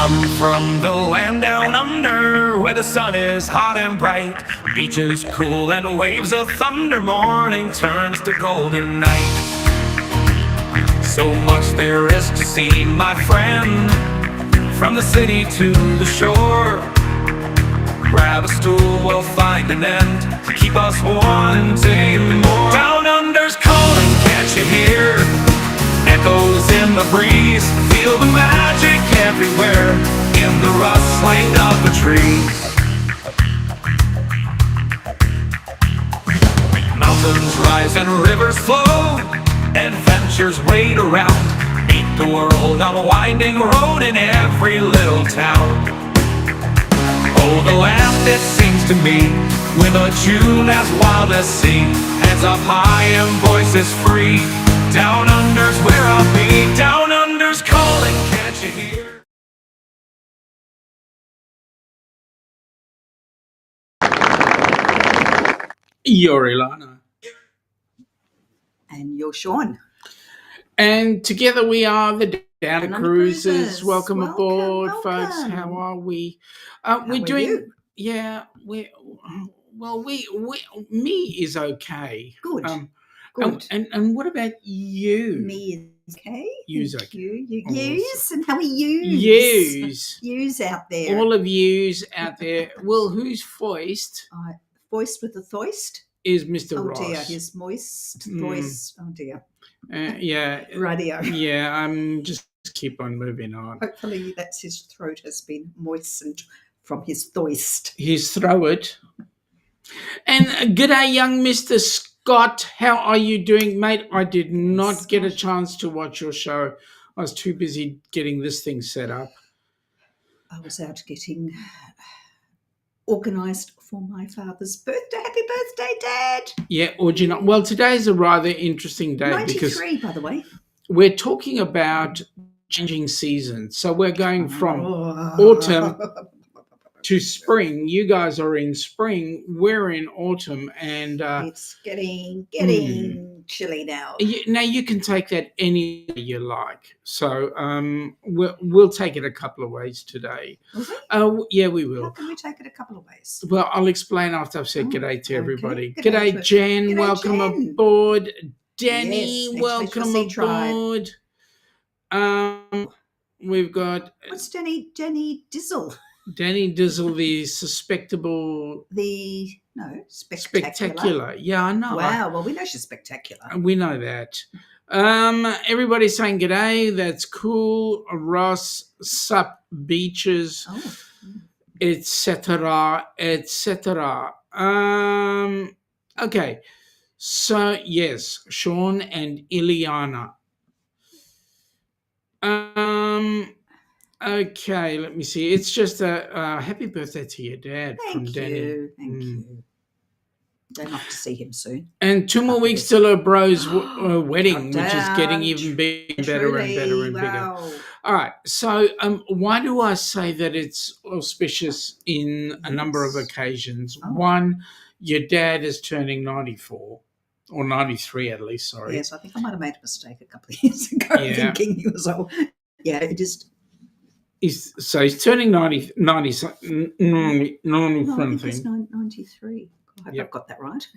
I'm from the land down under, where the sun is hot and bright, beaches cool and waves of thunder. Morning turns to golden night. So much there is to see, my friend, from the city to the shore. Grab a stool, we'll find an end to keep us wanting more. Down under's calling, can't you hear? Echoes in the breeze, feel the magic everywhere, in the rustling of the trees. Mountains rise and rivers flow, adventures wait around. Meet the world on a winding road in every little town. Oh, the land, it seems to me, with a tune as wild as sea, hands up high and voices free. Down under's where I'll be. Down under's calling, can't you hear? You're Ilana. And you're Shaun. And together we are the DOWNUNDER Cruises. Cruises. Welcome aboard, welcome. folks. How are we? How we're are doing. you? Yeah. Me is okay. Good. Good. And what about you? Me is okay. You's Thank okay. You Awesome. yous, and how are yous? Yous out there. All of yous out there. Well, who's foist? Foist with a thoist. Is Mr. Oh Ross. dear, his moist voice. Oh dear. Yeah. Radio. Yeah, just keep on moving on. Hopefully that's his throat has been moistened from his thoist. His throat. And g'day, young Mr. Scott. How are you doing, mate? I did not get a chance to watch your show. I was too busy getting this thing set up. I was out getting organised for my father's birthday. Happy birthday, Dad! Yeah, or do you know? Well, today's a rather interesting day 93, by the way. We're talking about changing seasons. So we're going from autumn to spring. You guys are in spring. We're in autumn, and it's getting chilly now. Now you can take that any way you like. So we'll take it a couple of ways today. Yeah, we will. How can we take it a couple of ways? Well, I'll explain after I've said g'day to everybody. Okay. G'day, Jen. G'day, welcome Jen. aboard. Danny, Yes, welcome aboard. We've got what's Danny Dizzle? Danny Dizzle, the spectacular. Spectacular. Yeah, I know. Wow. Well, we know she's spectacular. We know that. Everybody's saying g'day. That's cool. Ross, sup, beaches, etc., etc. Okay. So yes, Shaun and Ileana. Okay, let me see. It's just a happy birthday to your dad from Danny. Thank you. Don't have to see him soon. And 2 more weeks till her bro's wedding, which is getting even better and better and bigger. All right. So why do I say that it's auspicious in a number of occasions? One, your dad is turning 94. Or 93 at least, sorry. Yes, I think I might have made a mistake a couple of years ago thinking he was old. Yeah, it just... So he's turning 90 something. No, I think it's 93. I hope I've got that right.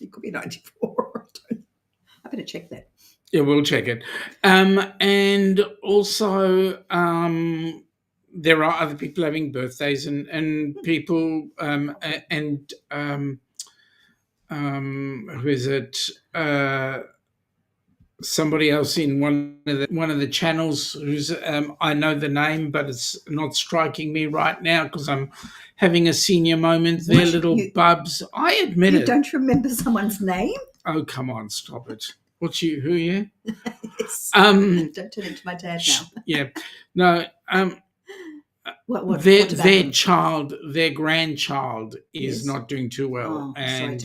It could be 94. I better check that. Yeah, we'll check it. And also, there are other people having birthdays and people who is it? Somebody else in one of the channels who's I know the name, but it's not striking me right now because I'm having a senior moment. They're little bubs. I admit it. You don't remember someone's name? Oh, come on, stop it. Who are you? Yes. Don't turn into my dad now. Yeah. No. Their grandchild is not doing too well, and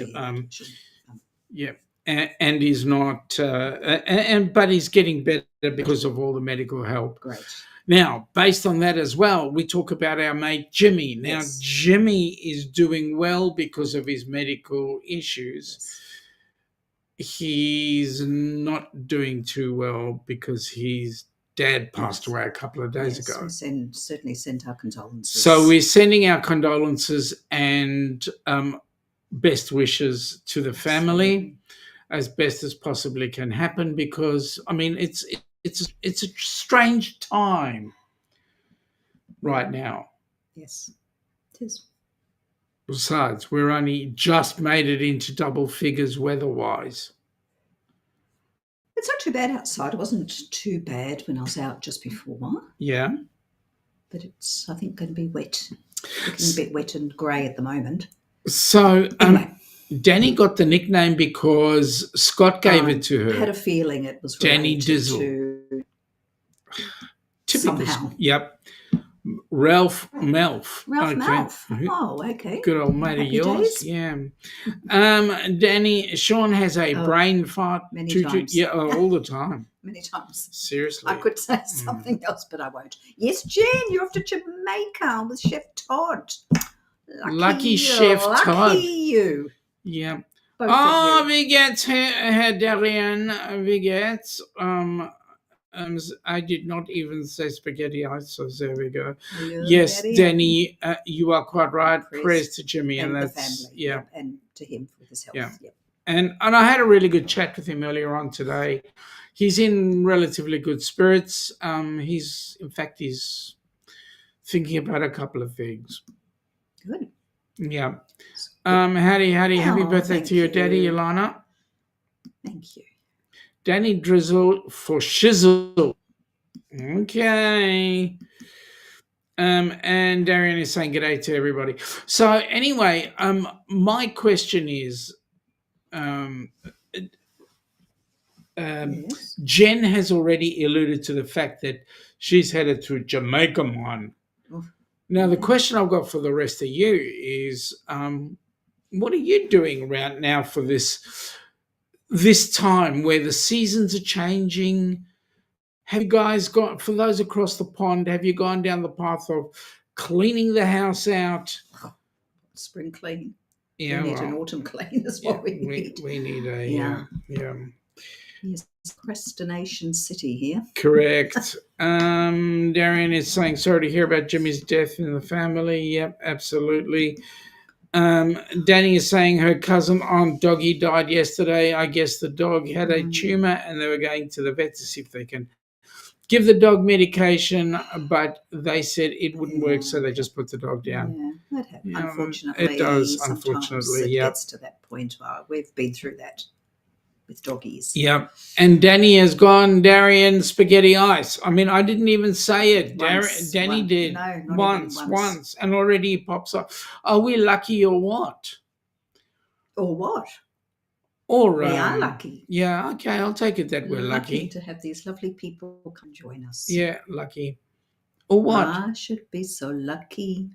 yeah. And he's not, but he's getting better because of all the medical help. Great. Now, based on that as well, we talk about our mate Jimmy. Now, Jimmy is doing well because of his medical issues. He's not doing too well because he's dad passed away a couple of days Yes, ago. we certainly sent our condolences. So we're sending our condolences and best wishes to the family as best as possibly can happen, because I mean it's a strange time right now. Yes, it is. Besides, we're only just made it into double figures weather-wise. It's not too bad outside. It wasn't too bad when I was out just before. Yeah. But it's, I think, going to be wet. Looking a bit wet and grey at the moment. So Anyway. Danny got the nickname because Scott gave it to her. I had a feeling it was Danny related Dizzle. to Typical. somehow. Yep. Ralph Melf. Melf. Oh, okay. Good old mate of Happy yours. days. Yeah. Shaun has a brain fart. Many times. Yeah, all the time. Many times. Seriously. I could say something else, but I won't. Yes, Jen, you're off to Jamaica with Chef Todd. Lucky Chef Todd. Lucky you. Yeah. Both of you. Vi get Herr Darian. Vi get I did not even say spaghetti ice, so there we go. Yes, Danny, you are quite right. Prayers to Jimmy and that's the family, yeah, and to him with his health. Yeah. Yep. And I had a really good chat with him earlier on today. He's in relatively good spirits. He's thinking about a couple of things. Good. Yeah. Howdy, happy birthday to your daddy, you. Ilana. Thank you. Danny Drizzle for Shizzle. Okay. And Darian is saying g'day to everybody. So anyway, my question is, Yes. Jen has already alluded to the fact that she's headed to Jamaica, man. Now, the question I've got for the rest of you is, what are you doing around now for this time where the seasons are changing? Have you guys got, for those across the pond, have you gone down the path of cleaning the house out? Spring clean. Yeah, we need an autumn clean is what we need. We need a, Yeah. Yes, procrastination city here. correct. Darian is saying, sorry to hear about Jimmy's death in the family. Yep, absolutely. Danny is saying her cousin Aunt Doggy died yesterday. I guess the dog had a tumor and they were going to the vet to see if they can give the dog medication, but they said it wouldn't work, so they just put the dog down. Yeah, that happens. Unfortunately, it does. Sometimes Unfortunately, it gets to that point. We've been through that with doggies. Yep. And Danny has gone Darian spaghetti ice. I mean, I didn't even say it. Danny did. No, not once, and already he pops up. Are we lucky or what? Or what? Or we are lucky. Yeah, okay, I'll take it that we're lucky to have these lovely people come join us. Yeah, lucky. Or what? I should be so lucky.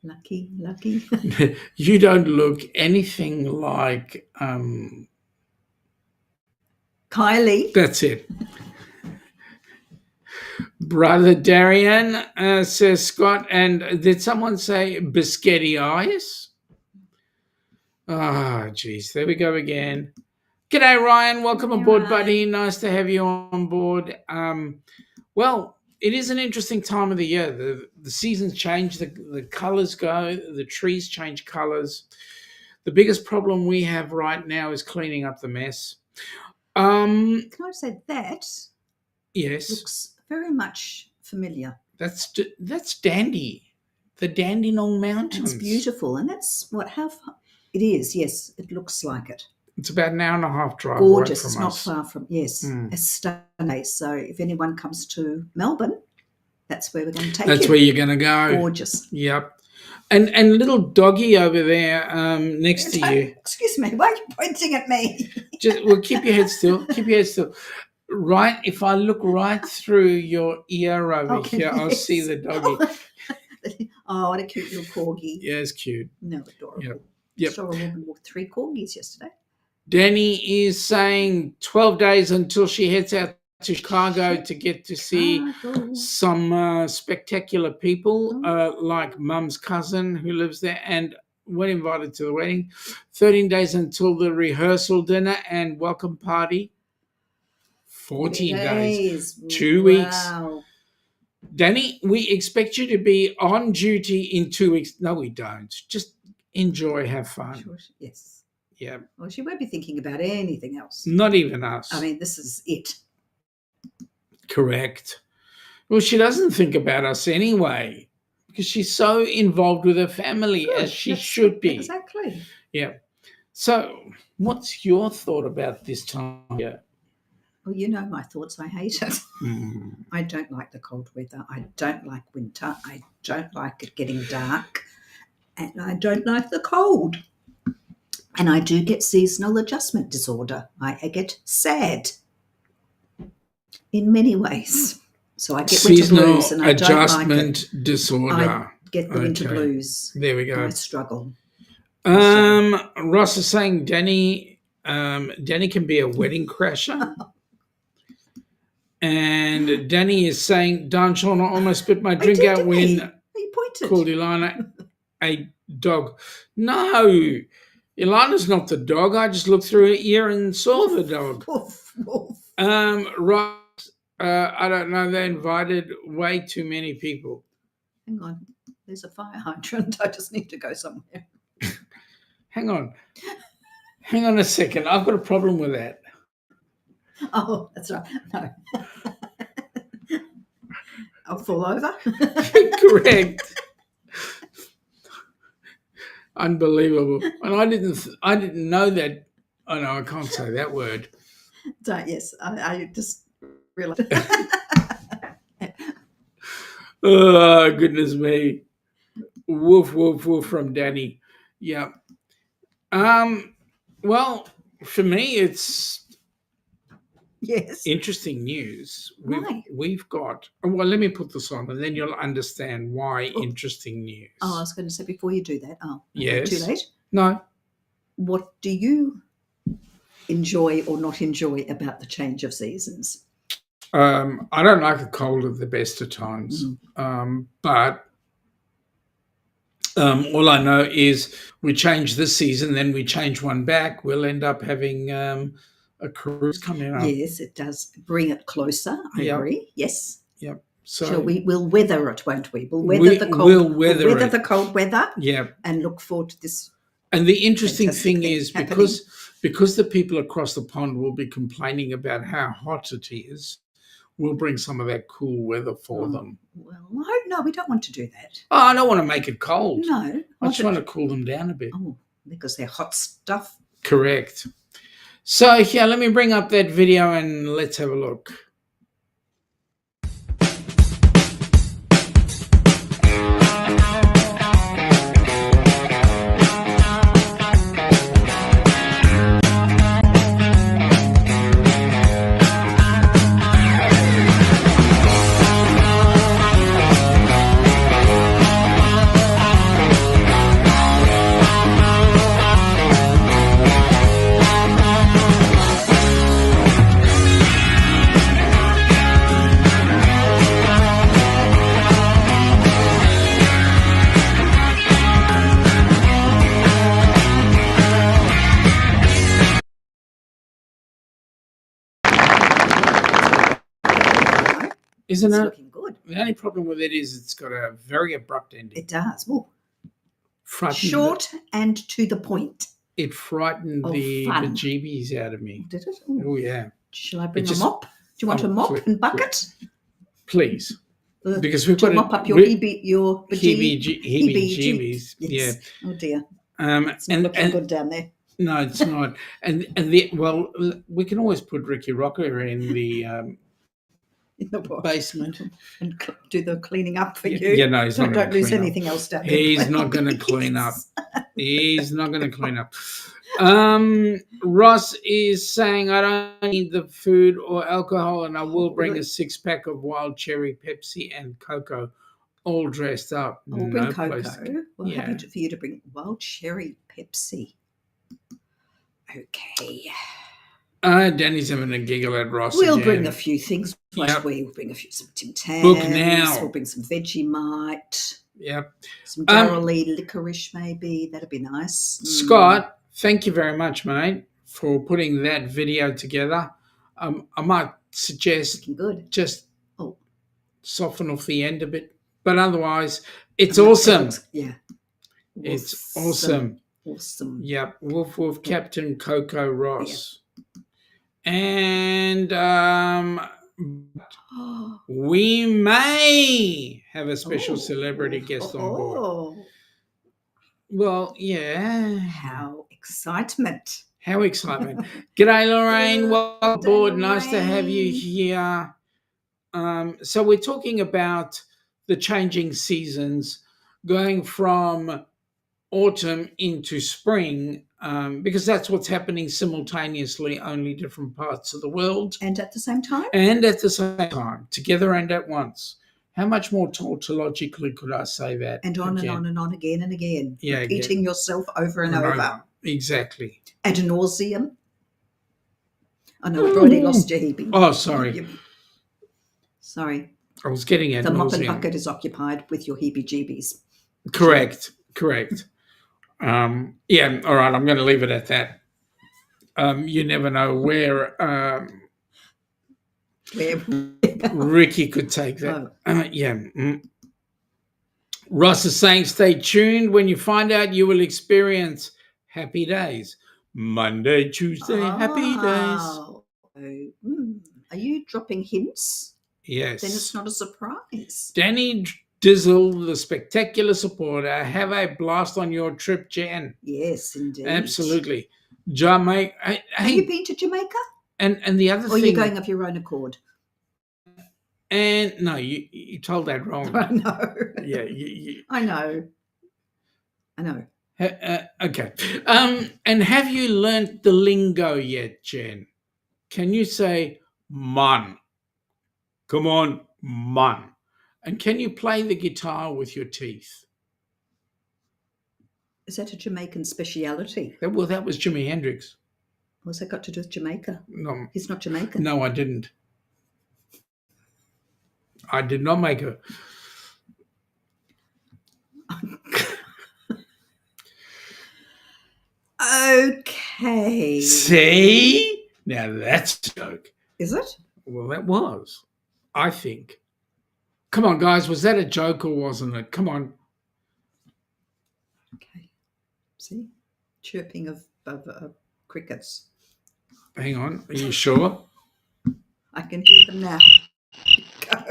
Lucky. You don't look anything like Kylie. That's it. Brother Darian, says Scott. And did someone say biscotti eyes? Oh, geez. There we go again. G'day, Ryan. Welcome aboard, buddy. Nice to have you on board. Well, it is an interesting time of the year. The seasons change, the colours go, the trees change colours. The biggest problem we have right now is cleaning up the mess. Can I say that? Yes. Looks very much familiar. That's Dandy, the Dandenong Mountains. It's beautiful, and that's how it is. Yes, it looks like it. It's about an hour and a half drive. Gorgeous. Right It's from not us. far from. Yes, it's stunning. So if anyone comes to Melbourne, that's where we're going to take you. That's where you're going to go. Gorgeous. Yep. And little doggy over there next to you. Excuse me, why are you pointing at me? Keep your head still. Keep your head still. Right, if I look right through your ear over here, I'll see the doggy. Oh, what a cute little corgi. Yeah, it's cute. No, adorable. Yep. Saw a woman with 3 corgis yesterday. Danny is saying 12 days until she heads out to Chicago to get to see some spectacular people, like Mum's cousin who lives there, and we're invited to the wedding. 13 days until the rehearsal dinner and welcome party 14 days. 2 Wow. weeks. Danny, we expect you to be on duty in 2 weeks. No, we don't. Just enjoy, have fun. Sure. Yes. Yeah. Well, she won't be thinking about anything else. Not even us. I mean, this is it. Correct. Well, she doesn't think about us anyway because she's so involved with her family, Good. as she should be. Exactly. Yeah. So what's your thought about this time? Yeah. Well, you know my thoughts. I hate it. Mm. I don't like the cold weather. I don't like winter. I don't like it getting dark. And I don't like the cold. And I do get seasonal adjustment disorder. I get sad in many ways. So I get winter Seasonal blues and I don't like adjustment it. disorder. I get the winter Okay. blues. There we go. I struggle. Ross is saying Danny can be a wedding crasher. And Danny is saying, darn Shaun, I almost spit my drink out when He pointed. called Ilana a dog. No, Ilana's not the dog. I just looked through her ear and saw the dog. Woof, woof. Ross, I don't know. They invited way too many people. Hang on. There's a fire hydrant. I just need to go somewhere. Hang on a second. I've got a problem with that. Oh, that's right. No. I'll fall over. Correct. Unbelievable. And I didn't know that. Oh no, I can't say that word. Yes, I just realised. Oh, goodness me. Woof, woof, woof from Danny. Yeah. Well, for me, it's Yes. interesting news. Why? We've got, well, let me put this on and then you'll understand why interesting news. Oh, I was going to say before you do that. Oh, Yes. too late. No. What do you enjoy or not enjoy about the change of seasons? I don't like the cold at the best of times. But all I know is we change this season, then we change one back. We'll end up having a cruise coming up. Yes, it does bring it closer. I agree. Yes. Yep. So we'll weather it, won't we? We'll weather the cold. We'll weather the cold weather. Yeah. And look forward to this. And the interesting Fantastic thing thing is happening. because the people across the pond will be complaining about how hot it is, we'll bring some of that cool weather for them. Well, no, we don't want to do that. Oh, I don't want to make it cold. No. I just want to cool them down a bit. Oh, because they're hot stuff. Correct. So here, let me bring up that video and let's have a look. Isn't It's it? looking good. The only problem with it is it's got a very abrupt ending. It does. Well, Frightened short and to the point. It frightened the fun. bejeebies out of me. Did it? Oh, yeah. Shall I bring just- a mop? Do you want a mop quick, and bucket? Please. Because we've to got mop up your heebie-jeebies. Yeah. Yes. Oh dear. It's not looking good down there. No, it's not. Well, we can always put Ricky Rocker in the In the what? basement. And do the cleaning up for you. Yeah, no, he's not. Don't lose clean up. anything else down there. He's not going to clean up. He's not going to clean up. Ross is saying, I don't need the food or alcohol, and I will bring a 6-pack of wild cherry Pepsi and cocoa, all dressed up. I'll bring place. cocoa. Well, Yeah. happy for you to bring wild cherry Pepsi. Okay. Danny's having a giggle at Ross. We'll again. bring a few things. Yep. We'll bring some Tim Tams. Book now. We'll bring some Vegemite. Yep. Some Darrelly licorice, maybe. That'd be nice. Scott, thank you very much, mate, for putting that video together. I might suggest Looking good. just Oh, soften off the end a bit. But otherwise, it's awesome. Yeah. It's awesome. Awesome. Yep. Woof woof, Captain Coco Ross. Yeah. And we may have a special celebrity guest on board. Oh, Well, yeah. how excitement. How excitement. G'day, Lorraine. Welcome aboard. Nice to have you Lorraine. here. So we're talking about the changing seasons, going from autumn into spring, because that's what's happening simultaneously, only different parts of the world. And at the same time? And at the same time, together and at once. How much more tautologically could I say that? And on and on and on, again and again. Yeah, repeating yourself over and over. Exactly. Ad nauseum. Oh, no, I've already lost your Hebe. Oh, sorry. Sorry. I was getting ad The mop and nauseam. bucket is occupied with your heebie-jeebies. Correct. Yeah, all right, I'm going to leave it at that. You never know where Ricky could take that. Ross is saying, stay tuned. When you find out, you will experience happy days. Monday, Tuesday, happy days. Are you dropping hints? Yes. Then it's not a surprise. Danny Dizzle, the spectacular supporter. Have a blast on your trip, Jen. Yes, indeed. Absolutely. Jamaica. Have you been to Jamaica? And the other thing. Or are you going of your own accord? And no, you told that wrong. I know. Yeah, I know. Okay. And have you learnt the lingo yet, Jen? Can you say man? Come on, man. And can you play the guitar with your teeth? Is that a Jamaican speciality? Well, that was Jimi Hendrix. What's that got to do with Jamaica? No. He's not Jamaican. No, I didn't. I did not make her. Okay. See? Now that's a joke. Is it? Well, that was, I think. Come on, guys. Was that a joke or wasn't it? Come on. Okay. See? Chirping of crickets. Hang on. Are you sure? I can hear them now. Go.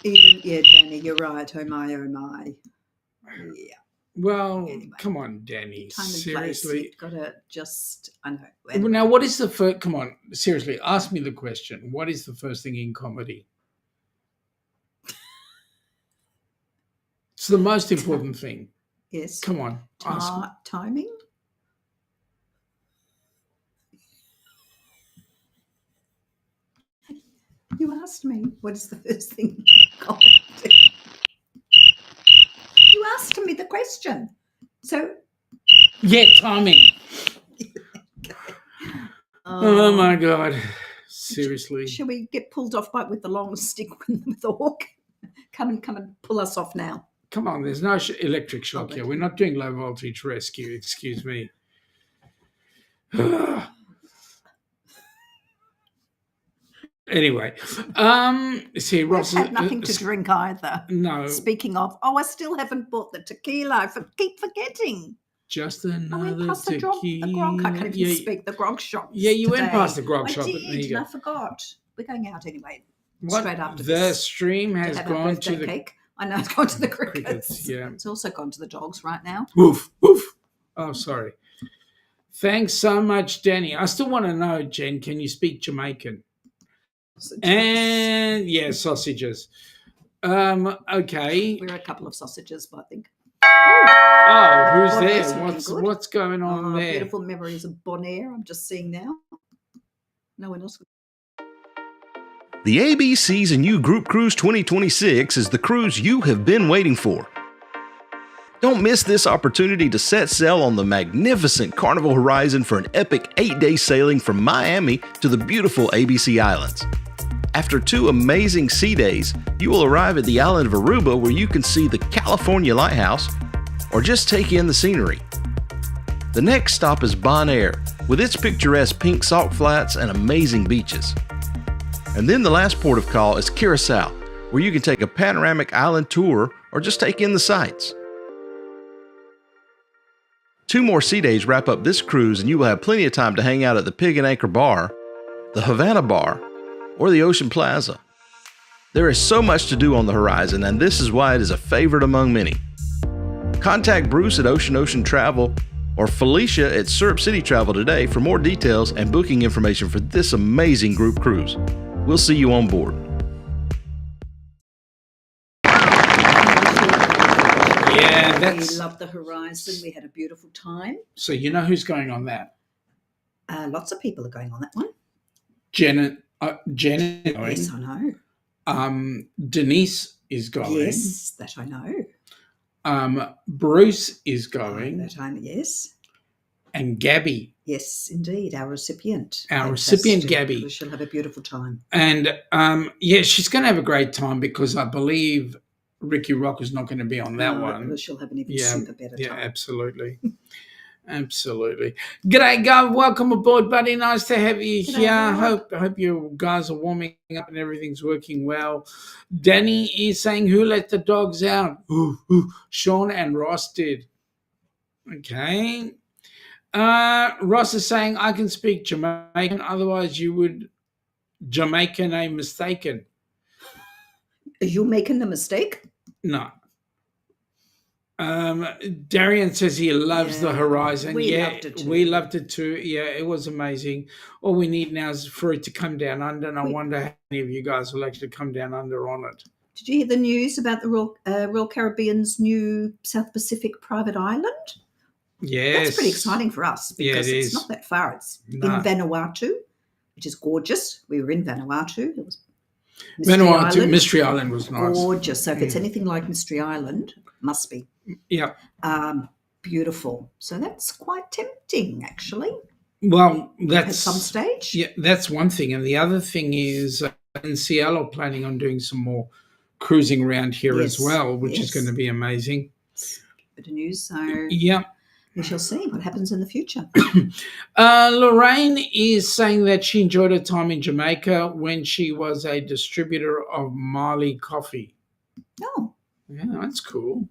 Yeah, Danny, you're right. Oh my. Yeah. Well, Anyway. Come on, Danny. Time and Seriously. place. You've got to just, I know. Well, now, what is the first? Come on, seriously. Ask me the question. What is the first thing in comedy? It's the most important thing. Yes. Come on. Ask me. Timing? You asked me what is the first thing in comedy. You asked me the question. So. Yeah, timing. Oh my God. Seriously. Shall we get pulled off with the long stick with the hook? Come and pull us off now. Come on, there's no electric shock here. We're not doing low voltage rescue. Excuse me. Anyway, see, Ross had nothing to drink either. No. Speaking of, I still haven't bought the tequila. I keep forgetting. Just I went another past the tequila. grog. I can't even speak. The grog shop. Yeah, you today. went past the grog shop. I There did, you go. and I forgot. We're going out anyway. What? Straight after The this. stream has to have our gone birthday to the cake. I know it's gone to the crickets. Yeah. It's also gone to the dogs right now. Woof, woof. Oh, sorry. Thanks so much, Danny. I still want to know, Jen, can you speak Jamaican? Sausages. And yeah, sausages. Okay. We're a couple of sausages, but I think. Oh, who's Oh, that's there? looking good. What's going on there? Beautiful memories of Bonaire. I'm just seeing now. No one else. The ABCs and You Group Cruise 2026 is the cruise you have been waiting for. Don't miss this opportunity to set sail on the magnificent Carnival Horizon for an epic 8-day sailing from Miami to the beautiful ABC Islands. After 2 amazing sea days, you will arrive at the island of Aruba where you can see the California Lighthouse or just take in the scenery. The next stop is Bonaire, with its picturesque pink salt flats and amazing beaches. And then the last port of call is Curacao, where you can take a panoramic island tour or just take in the sights. 2 more sea days wrap up this cruise, and you will have plenty of time to hang out at the Pig and Anchor Bar, the Havana Bar, or the Ocean Plaza. There is so much to do on the horizon, and this is why it is a favorite among many. Contact Bruce at Ocean Travel or Felicia at Syrup City Travel today for more details and booking information for this amazing group cruise. We'll see you on board. Yeah, We loved the horizon. We had a beautiful time. So you know who's going on that? Lots of people are going on that one. Jen is going. Yes, I know. Denise is going. Yes, that I know. Bruce is going. That I know, yes. And Gabby. Yes, indeed, our recipient. Our recipient, Gabby. We shall have a beautiful time. And yeah, she's going to have a great time because I believe Ricky Rock is not going to be on that one. She'll have an even super better time. Yeah, absolutely. Absolutely. G'day, Gov. Welcome aboard, buddy. Nice to have you here. Hope you guys are warming up and everything's working well. Danny is saying, who let the dogs out? Shaun and Ross did. Okay. Ross is saying, I can speak Jamaican, otherwise you would Jamaican a mistaken. Are you making a mistake? No. Darian says he loves the horizon. We loved it too. We loved it too. Yeah, it was amazing. All we need now is for it to come down under, and I wonder how many of you guys will actually come down under on it. Did you hear the news about the Royal Caribbean's new South Pacific private island? Yes. That's pretty exciting for us because it's not that far. It's in Vanuatu, which is gorgeous. We were in Vanuatu. It was Mystery Island was nice. Gorgeous. So if it's anything like Mystery Island, must be. Yeah. Beautiful. So that's quite tempting, actually. Well, that's at some stage. Yeah, that's one thing. And the other thing is NCL are planning on doing some more cruising around here as well, which is going to be amazing. Bit of news. So yeah. We shall see what happens in the future. Lorraine is saying that she enjoyed her time in Jamaica when she was a distributor of Marley coffee. Oh. Yeah, that's cool.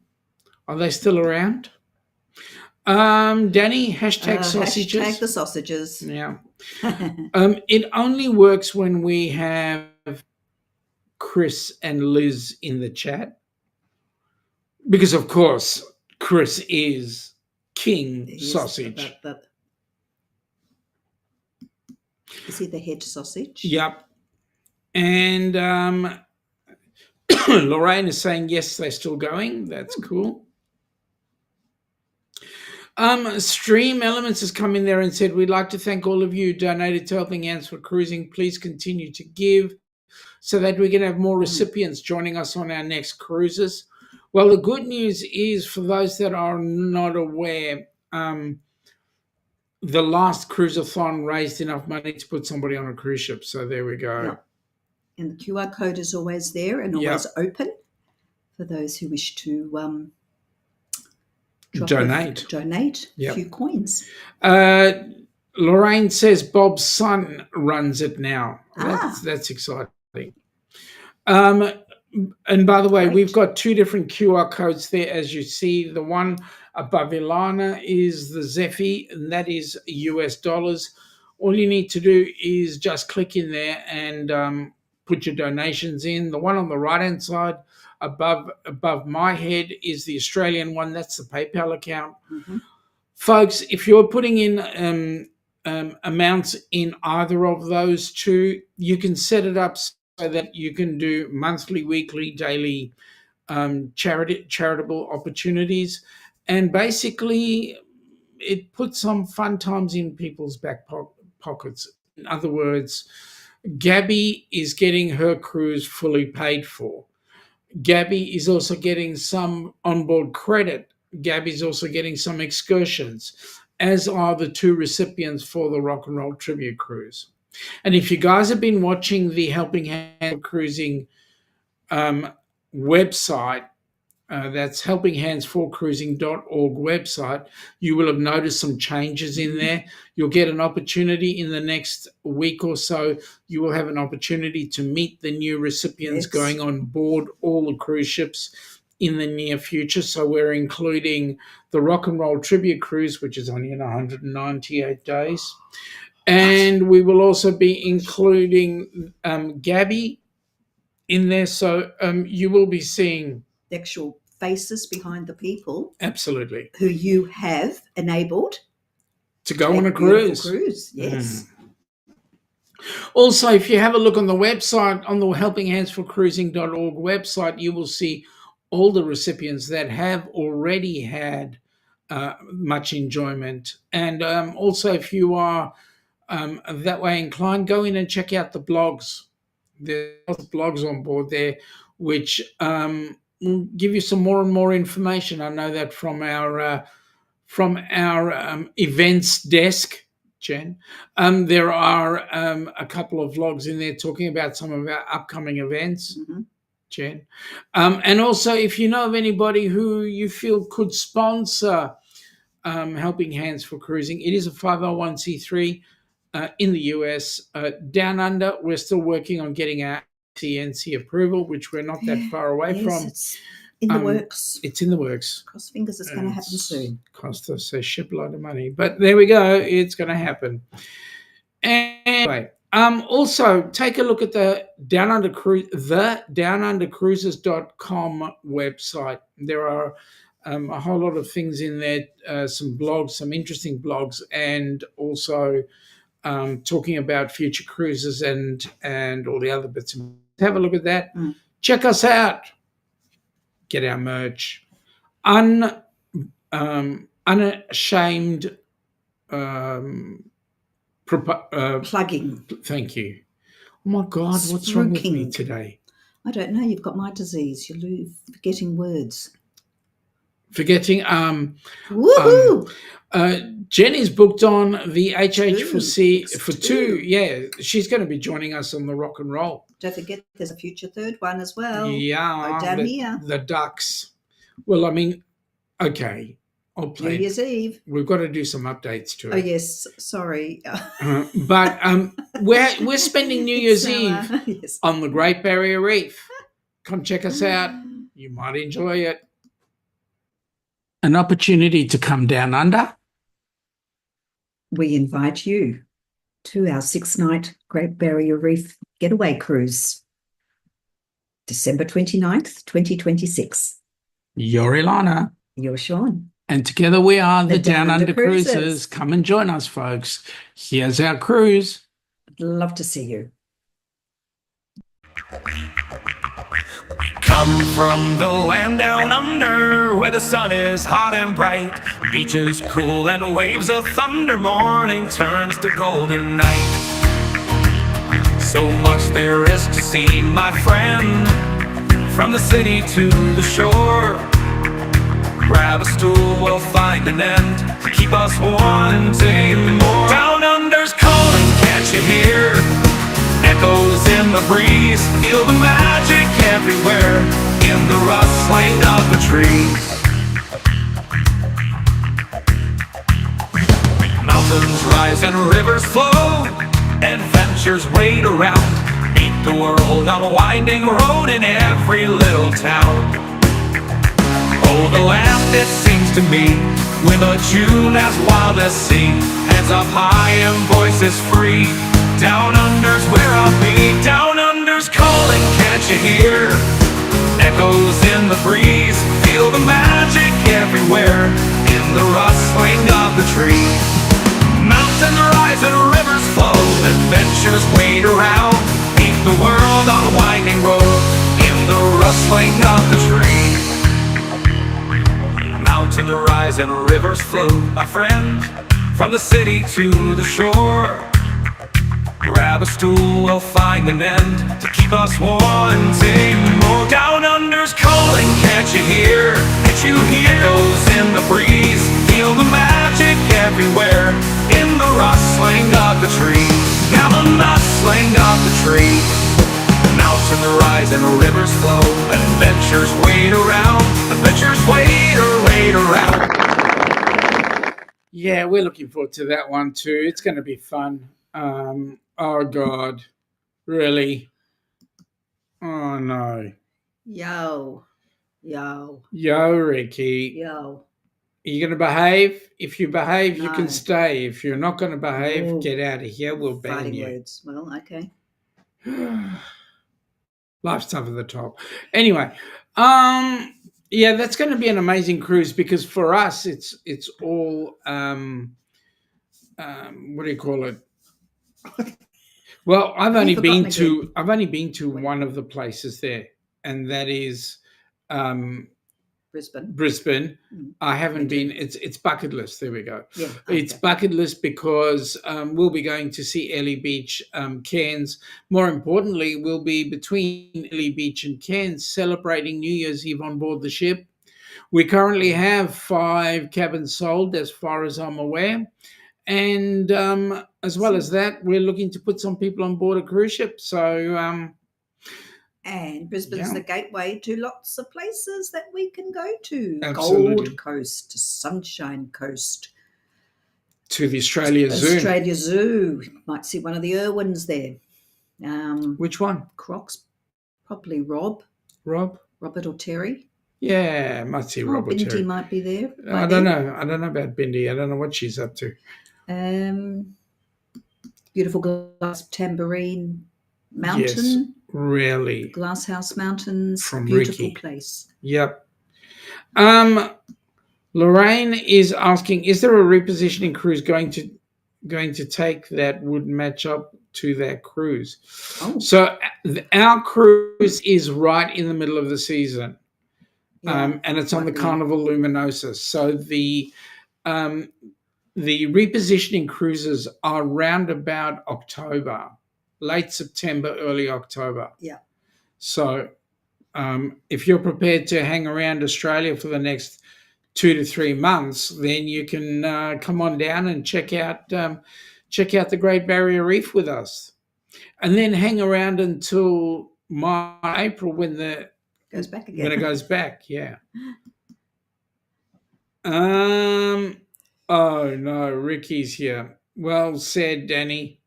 Are they still around? Danny, hashtag sausages. Hashtag the sausages. Yeah. It only works when we have Chris and Liz in the chat. Because, of course, Chris is King Sausage. Is he the head sausage? Yep. And Lorraine is saying, yes, they're still going. That's cool. Stream Elements has come in there and said, we'd like to thank all of you who donated to Helping Hands for Cruising. Please continue to give so that we can have more recipients joining us on our next cruises. Well, the good news is, for those that are not aware, the last cruise-a-thon raised enough money to put somebody on a cruise ship. So there we go. Yep. And the QR code is always there and always open for those who wish to donate a few coins. Lorraine says Bob's son runs it now. That's exciting. And by the way, we've got 2 different QR codes there, as you see. The one above Ilana is the Zephy, and that is US dollars. All you need to do is just click in there and put your donations in. The one on the right-hand side above my head is the Australian one. That's the PayPal account. Mm-hmm. Folks, if you're putting in amounts in either of those 2, you can set it up so that you can do monthly, weekly, daily charitable opportunities. And basically, it puts some fun times in people's back pockets. In other words, Gabby is getting her cruise fully paid for. Gabby is also getting some onboard credit. Gabby's also getting some excursions, as are the 2 recipients for the Rock and Roll Tribute Cruise. And if you guys have been watching the Helping Hand Cruising website, that's helpinghandsforcruising.org website, you will have noticed some changes in there. You'll get an opportunity in the next week or so. You will have an opportunity to meet the new recipients going on board all the cruise ships in the near future. So we're including the Rock and Roll Tribute Cruise, which is only in 198 days. And we will also be including Gabby in there. So you will be seeing the actual faces behind the people. Absolutely. Who you have enabled to go on a cruise. Yes. Also, if you have a look on the website, on the helpinghandsforcruising.org website, you will see all the recipients that have already had much enjoyment. And also, if you are that way inclined, go in and check out the blogs. There's blogs on board there, which will give you some more and more information. I know that from our events desk, Jen. There are a couple of vlogs in there talking about some of our upcoming events, Jen. And also, if you know of anybody who you feel could sponsor Helping Hands for Cruising, it is a 501c3 in the U.S. Down Under, we're still working on getting our CNC approval, which we're not that far away from. It's in the works. It's in the works. Cross fingers, it's going to happen soon. Cost us a shipload of money, but there we go. It's going to happen. Anyway, also take a look at the DownUnderCruises.com website. There are a whole lot of things in there, some blogs, some interesting blogs, and also talking about future cruises and all the other bits. Have a look at that. Check us out. Get our merch. Unashamed plugging. Thank you. Oh my God, what's wrong with me today? I don't know. You've got my disease. You're forgetting words. Forgetting. Woohoo! Jenny's booked on the HH for two. Yeah, she's going to be joining us on the Rock and Roll. Don't forget, there's a future third one as well. Yeah, down here. The Ducks. Well, I mean, okay, I'll play. New Year's Eve. We've got to do some updates to it. Oh yes, sorry. But we're spending New Year's Eve on the Great Barrier Reef. Come check us out. You might enjoy it. An opportunity to come down under. We invite you to our 6-night Great Barrier Reef getaway cruise, December 29th, 2026. You're Ilana. You're Shaun. And together we are the Down Under Cruisers. Come and join us, folks. Here's our cruise. I'd love to see you. Come from the land down under, where the sun is hot and bright, beaches cool and waves of thunder. Morning turns to golden night. So much there is to see, my friend, from the city to the shore. Grab a stool, we'll find an end to keep us wanting more. Down under's calling, can't you hear? Echoes in the breeze, feel the magic everywhere, in the rustling of the trees. Mountains rise and rivers flow, adventures wait around. Meet the world on a winding road in every little town. Oh, the land, it seems to me, with a tune as wild as sea, hands up high and voices free. Down under's where I'll be. Down under's calling, can't you hear? Echoes in the breeze, feel the magic everywhere, in the rustling of the trees. Mountains rise and rivers flow, adventures wait around. Meet the world on a winding road, in the rustling of the trees. Mountains rise and rivers flow, my friend, from the city to the shore. Grab a stool, we'll find an end to keep us wanting more. Down under's calling, can't you hear? Can't you hear? Echoes in the breeze, feel the magic everywhere, in the rustling of the trees. Now the rustling of the trees. Mountains rise rise and rivers flow. Adventures wait around. Adventures wait around. Yeah, we're looking forward to that one too. It's going to be fun. Oh God, really? Oh no. Yo, Yo, Ricky. yo. Are you going to behave? If you behave, you No. can stay. If you're not going to behave, Oh. get out of here. We'll ban Fighting you. words. Well, okay. Life's tough at the top. Anyway, yeah, that's going to be an amazing cruise because for us, it's all what do you call it? Well, I've only been to one of the places there, and that is Brisbane. I haven't been. It's bucket list. There we go. Yeah, It's bucket list because we'll be going to see Ellie Beach, Cairns. More importantly, we'll be between Ellie Beach and Cairns celebrating New Year's Eve on board the ship. We currently have 5 cabins sold, as far as I'm aware. And as well as that, we're looking to put some people on board a cruise ship. So, and Brisbane's the gateway to lots of places that we can go to. Absolutely. Gold Coast, Sunshine Coast. To the Australia Zoo. Australia Zoo. Might see one of the Irwins there. Which one? Crocs. Probably Rob. Rob? Robert or Terry. Yeah, might see Rob or Bindi Terry. might be there. I don't know. I don't know about Bindi. I don't know what she's up to. Beautiful Glass Tambourine Mountain. Yes, really. Glasshouse Mountains. From beautiful Ricky. Place. Yep. Lorraine is asking, is there a repositioning cruise going to take that would match up to that cruise? Oh. So our cruise is right in the middle of the season. Yeah, and it's on the Carnival Luminosa. So the repositioning cruises are around about October, late September, early October. Yeah. So if you're prepared to hang around Australia for the next 2 to 3 months, then you can come on down and check out the Great Barrier Reef with us, and then hang around until April when goes back again. When it goes back, yeah. Oh no, Ricky's here. Well said, Danny.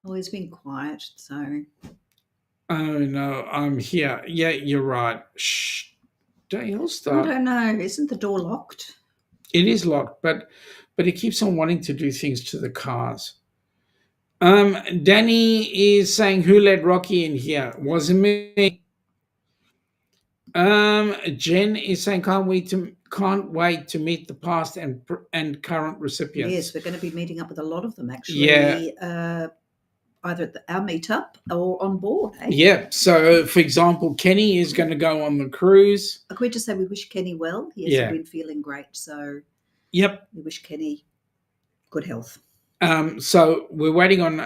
Oh, he's been quiet, so. Oh no, I'm here. Yeah, you're right. Shh. Don't you all I start? don't know. Isn't the door locked? It is locked, but he keeps on wanting to do things to the cars. Danny is saying, who let Rocky in here? Wasn't me. Jen is saying, can't wait to meet the past and current recipients. Yes, we're going to be meeting up with a lot of them actually. Yeah. Either at our meetup or on board. Eh? Yeah. So, for example, Kenny is going to go on the cruise. Can we just say we wish Kenny well? He hasn't been feeling great, so. Yep. We wish Kenny good health. So we're waiting on.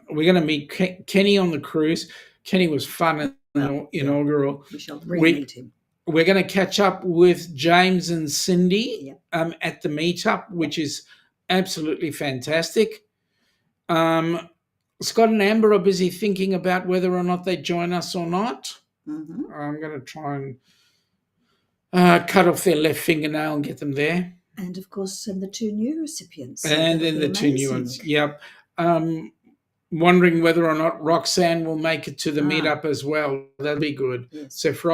We're going to meet Kenny on the cruise. Kenny was fun. Inaugural. We shall re-meet him. We're going to catch up with James and Cindy at the meetup, which is absolutely fantastic. Scott and Amber are busy thinking about whether or not they join us or not. Mm-hmm. I'm going to try and cut off their left fingernail and get them there. And, of course, and the 2 new recipients. And then the 2 new ones. Yep. Wondering whether or not Roxanne will make it to the meetup as well. That'll be good. Yes. So if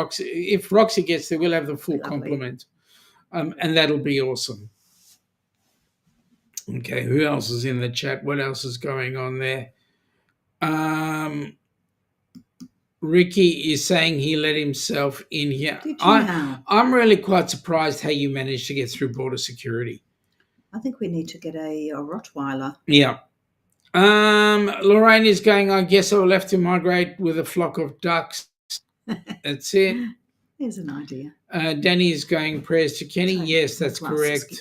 Roxy gets there, we'll have the full complement. And that'll be awesome. Okay, who else is in the chat? What else is going on there? Ricky is saying he let himself in here. I'm really quite surprised how you managed to get through border security. I think we need to get a Rottweiler. Yeah. Lorraine is going, I guess I will have to migrate with a flock of ducks. That's it. There's an idea. Danny is going, prayers to Kenny. Yes, that's correct.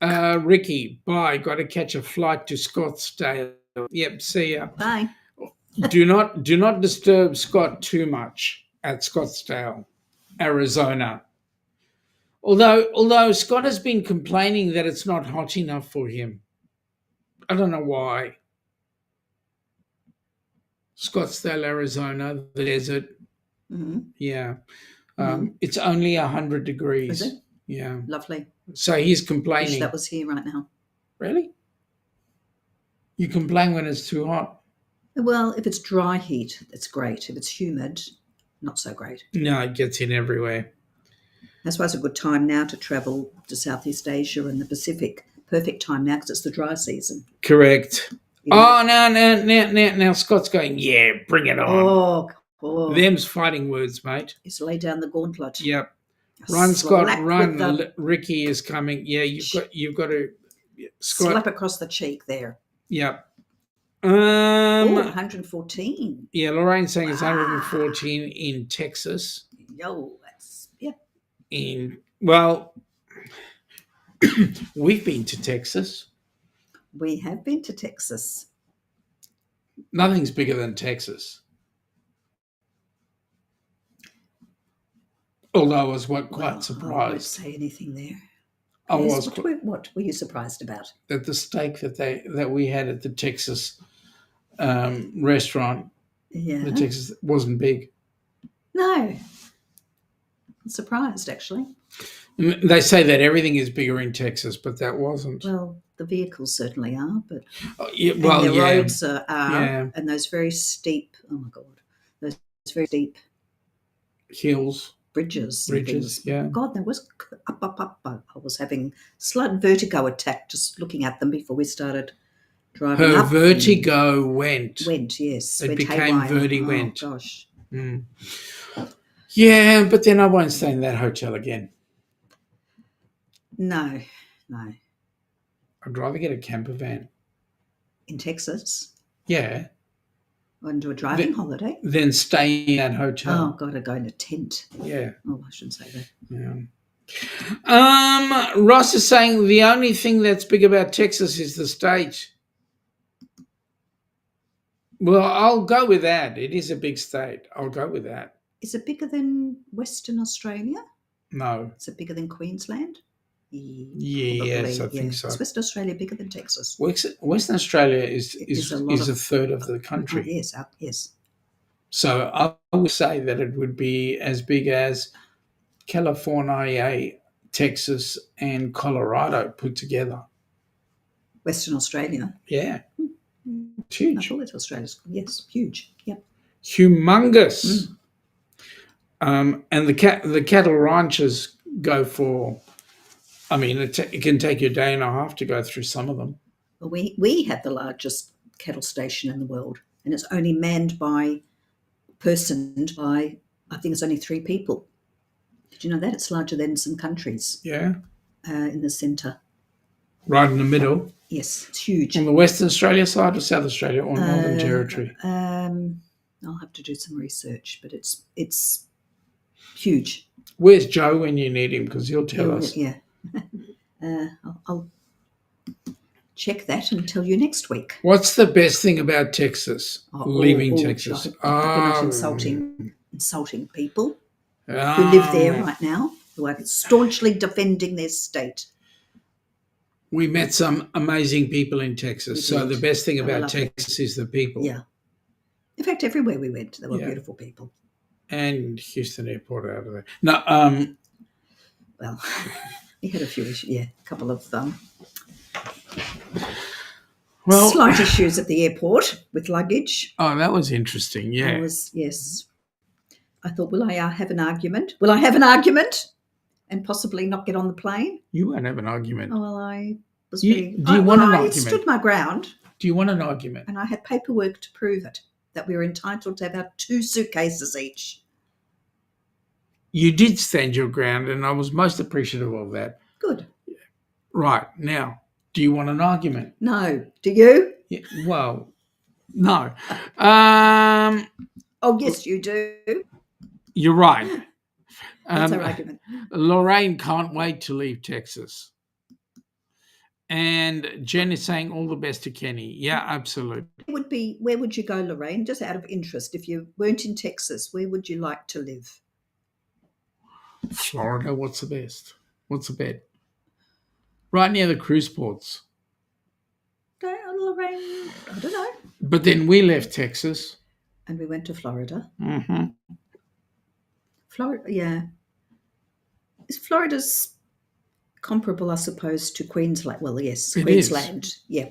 Ricky, bye. Got to catch a flight to Scottsdale. Yep, see ya. Bye. Do not disturb Scott too much at Scottsdale, Arizona. Although Scott has been complaining that it's not hot enough for him. I don't know why. Scottsdale, Arizona, the desert. Mm-hmm. Yeah. It's only 100 degrees. Is it? Yeah. Lovely. So he's Wish complaining. that was here right now. Really? You complain when it's too hot? Well, if it's dry heat, it's great. If it's humid, not so great. No, it gets in everywhere. That's why it's a good time now to travel to Southeast Asia and the Pacific. Perfect time now because it's the dry season. Correct. You know? Oh, now Scott's going, yeah, bring it on. Oh. Them's fighting words, mate. Just lay down the gauntlet. Yep. Run, Scott, Slap run. with the- Ricky is coming. Yeah, you've got to, Scott. Slap across the cheek there. Yep. 114. Yeah, Lorraine's saying it's 114 in Texas. Yo, that's Well, we've been to Texas. We have been to Texas. Nothing's bigger than Texas. Although I was quite surprised. I won't say anything there. I Yes, was what were you surprised about? that the steak that we had at the Texas restaurant, Yeah. the Texas, wasn't big. No. I'm surprised, actually. They say that everything is bigger in Texas, but that wasn't. Well, the vehicles certainly are, but and the roads are, Yeah. and those very steep, oh my God, those very steep Hills, bridges. and bridges, things. yeah. God, there was up. I was having slight vertigo attack just looking at them before we started driving Her up. vertigo went. Yes. It went became haywire. verti-went. Oh, gosh. Mm. Yeah, but then I won't stay in that hotel again. No. I'd rather get a camper van. In Texas, Yeah. and do a driving holiday. Then stay in that Oh, hotel. God, I go in a tent. Yeah. Oh, I shouldn't say that. Yeah. Ross is saying the only thing that's big about Texas is the state. Well, I'll go with that. It is a big state. I'll go with that. Is it bigger than Western Australia? No. Is it bigger than Queensland? Yes, I think so. Is Western Australia bigger than Texas? Western Australia is a a third of the country. Oh, yes. So I would say that it would be as big as California, Texas, and Colorado put together. Western Australia. Yeah. It's I huge. thought it's Australia's. Yes, huge. Yep. Humongous. And the cattle ranches go for, I mean, it can take you a day and a half to go through some of them. Well, we have the largest cattle station in the world, and it's only manned by, I think it's only 3 people. Did you know that? It's larger than some countries Yeah. in the centre. Right in the middle. Yes, it's huge. On the Western Australia side or South Australia or Northern Territory? I'll have to do some research, but it's huge. Where's Joe when you need him? Because he'll tell us. Yeah. I'll check that and tell you next week. What's the best thing about Texas? Leaving Oh, Texas. I'm not insulting people who live there right now, who are staunchly defending their state. We met some amazing people in Texas. So the best thing about Texas is the people. Yeah. In fact, everywhere we went, there were beautiful people. And Houston Airport out of there. No, well, we had a few issues, a couple of slight issues at the airport with luggage. Oh, that was interesting, yeah. Yes. I thought, will I have an argument? Will I have an argument and possibly not get on the plane? You won't have an argument. Oh, well, I was Do you want an argument? I stood my ground. Do you want an argument? And I had paperwork to prove it, that we were entitled to have 2 suitcases each. You did stand your ground, and I was most appreciative of that. Good. Right, now, do you want an argument? No. Do you? Yeah, well, no. Oh, yes, you do. You're right. That's our argument. Lorraine can't wait to leave Texas. And Jen is saying all the best to Kenny. Yeah, absolutely. Where would you go, Lorraine? Just out of interest, if you weren't in Texas, where would you like to live? Florida, what's the best? What's the bet? Right near the cruise ports. Lorraine, I don't know. But then we left Texas. and we went to Florida. Mm-hmm. Florida, yeah. Florida's comparable, I suppose, to Queensland. Well, yes, It Queensland, is. yeah,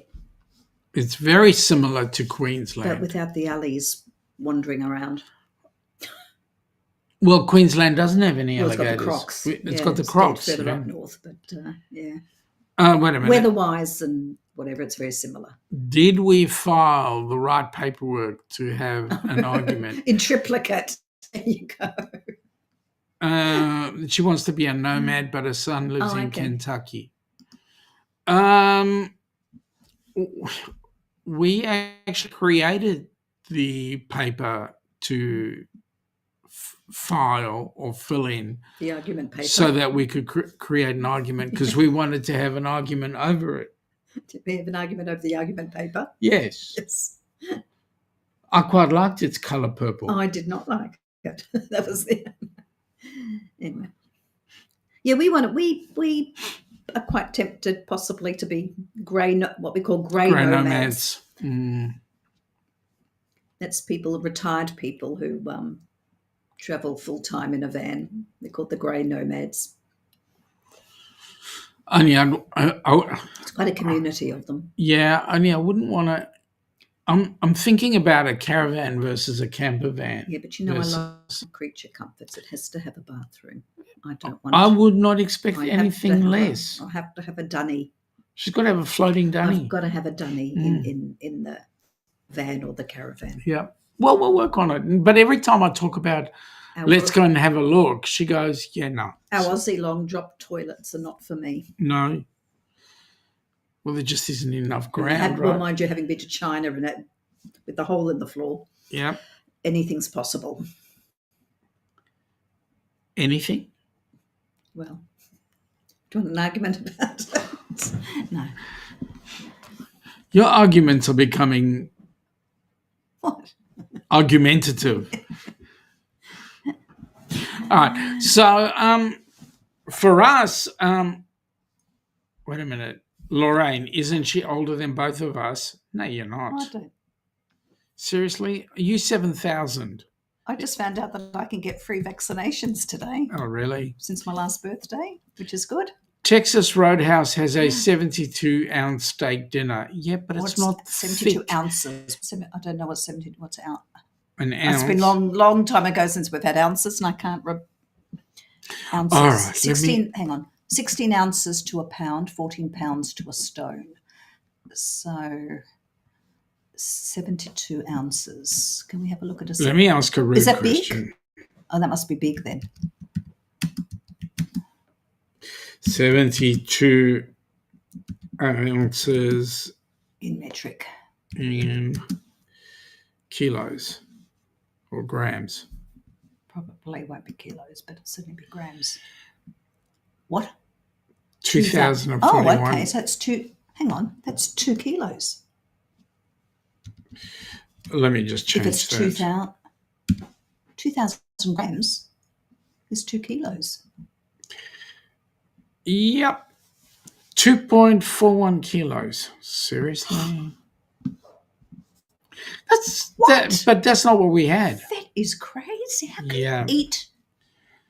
It's very similar to but Queensland. without the alleys wandering around. Well, Queensland doesn't have any Well, it's got alligators. the crocs. It's got the crocs. Further Yeah. up north, but yeah. Wait a minute. Weather-wise and whatever, it's very similar. Did we file the right paperwork to have an argument? In triplicate. There you go. She wants to be a nomad, but her son lives in okay. Kentucky. We actually created the paper to file or fill in The argument paper. so that we could create an argument because we wanted to have an argument over it. Did we have an argument over the argument paper? Yes. Yes. I quite liked its colour purple. I did not like it. That was the anyway. Yeah, we are quite tempted possibly to be what we call grey nomads. That's retired people who travel full time in a van. They're called the grey nomads. Only It's quite a community of them. Yeah, only I wouldn't want to. I'm thinking about a caravan versus a camper van. Yeah, but I love creature comforts. It has to have a bathroom. I don't want. I would not expect anything less. I'll have to have a dunny. She's got to have a floating dunny. I've got to have a dunny in the van or the caravan. Yeah. Well, we'll work on it. But every time I talk about let's go and have a look, she goes, yeah, no. Our Aussie long drop toilets are not for me. No. Well, there just isn't enough ground, right? Well, mind you, having been to China and with the hole in the floor, yeah, anything's possible. Anything? Well, do you want an argument about that? No. Your arguments are becoming What? Argumentative. All right. So for us, wait a minute. Lorraine, isn't she older than both of us? No, you're not. I don't. Seriously? Are you 7,000? I just found out that I can get free vaccinations today. Oh, really? Since my last birthday, which is good. Texas Roadhouse has a 72-ounce steak dinner. Yeah, but it's not 72 thick. ounces. I don't know what's out. An ounce? It's been long time ago since we've had ounces, and I can't ounces. All right. 16 ounces to a pound, 14 pounds to a stone. So 72 ounces. Can we have a look at a Let me ask a rude Is that question. big? Oh, that must be big then. 72 ounces In metric. in kilos or grams. Probably won't be kilos, but it'll certainly be grams. What? 2041. Oh, okay. So that's that's 2 kilos. Let me just change If it's that. 2,000 grams, is 2 kilos. Yep. 2.41 kilos. Seriously? But that's not what we had. That is crazy. How can Yeah. you eat?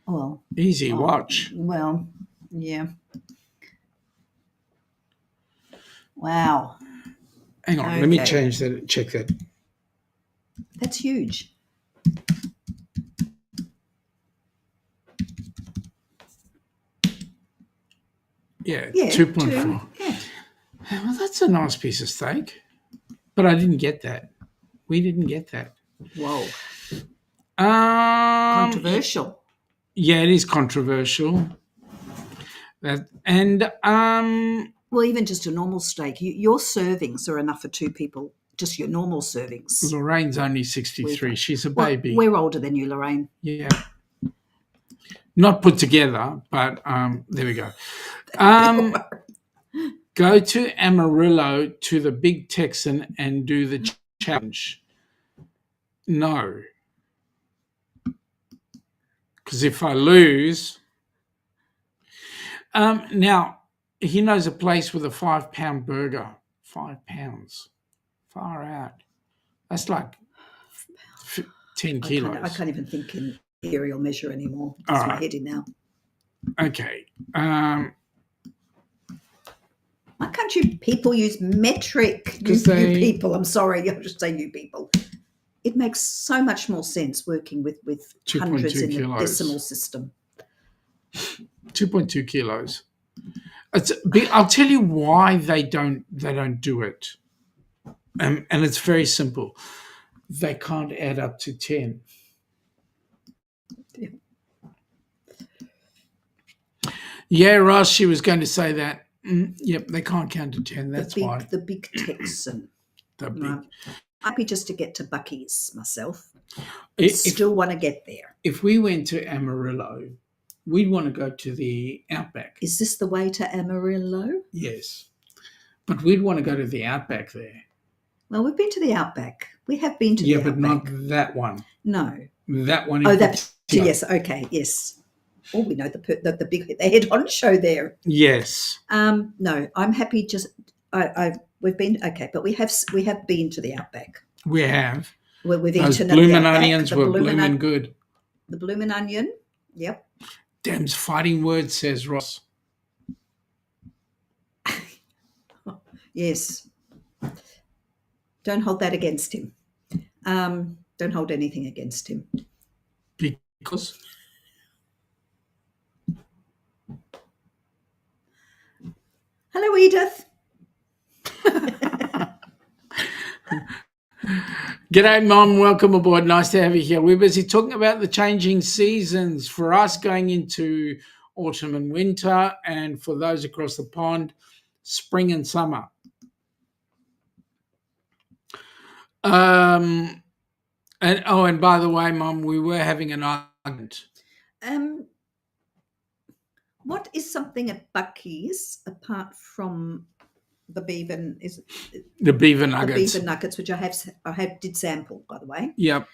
Well, Easy watch. Well, yeah. Wow. Hang on, let me Okay. change that. Check that. That's huge. Yeah, Yeah. 2.4. Yeah. Well, that's a nice piece of steak. But I didn't get that. We didn't get that. Whoa. Controversial. Yeah, it is controversial. Well, even just a normal steak. Your servings are enough for 2 people. Just your normal servings. Lorraine's only 63. She's a baby. We're older than you, Lorraine. Yeah. Not put together, but there we go. Go to Amarillo to the Big Texan and do the challenge. No. Because if I lose... now, he knows a place with a 5-pound burger. 5 pounds. Far out. That's like 10 kilos. I can't even think in imperial measure anymore. All That's my right. head in now. Okay. Why can't you people use metric? You people. I'm sorry. I'll just say you people. It makes so much more sense working with hundreds in the decimal system. 2.2 kilos. I'll tell you why they don't do it. And it's very simple. They can't add up to 10. Yeah, Ross, she was going to say that. Yep, they can't count to 10. That's why. The big Texan. Right. Happy just to get to Bucky's myself. Still want to get there. If we went to Amarillo, we'd want to go to the Outback. Is this the way to Amarillo? Yes. But we'd want to go to the Outback there. Well, we've been to the Outback. We have been to the Outback. Yeah, but not that one. No. That one. Yes. Okay. Yes. Oh, we know the head honcho there. Yes. No, I'm happy. We've been okay, but we have been to the Outback. We have. We've Those eaten bloomin' onions were bloomin' good. The bloomin' onion. Yep. Damn's fighting words, says Ross. Yes. Don't hold that against him. Don't hold anything against him. Because? Hello, Edith. G'day, Mum. Welcome aboard. Nice to have you here. We're busy talking about the changing seasons for us going into autumn and winter, and for those across the pond, spring and summer. And by the way, Mum, we were having an argument. What is something at Bucky's apart from the beaver nuggets? The beaver nuggets, which I did sample, by the way. Yep.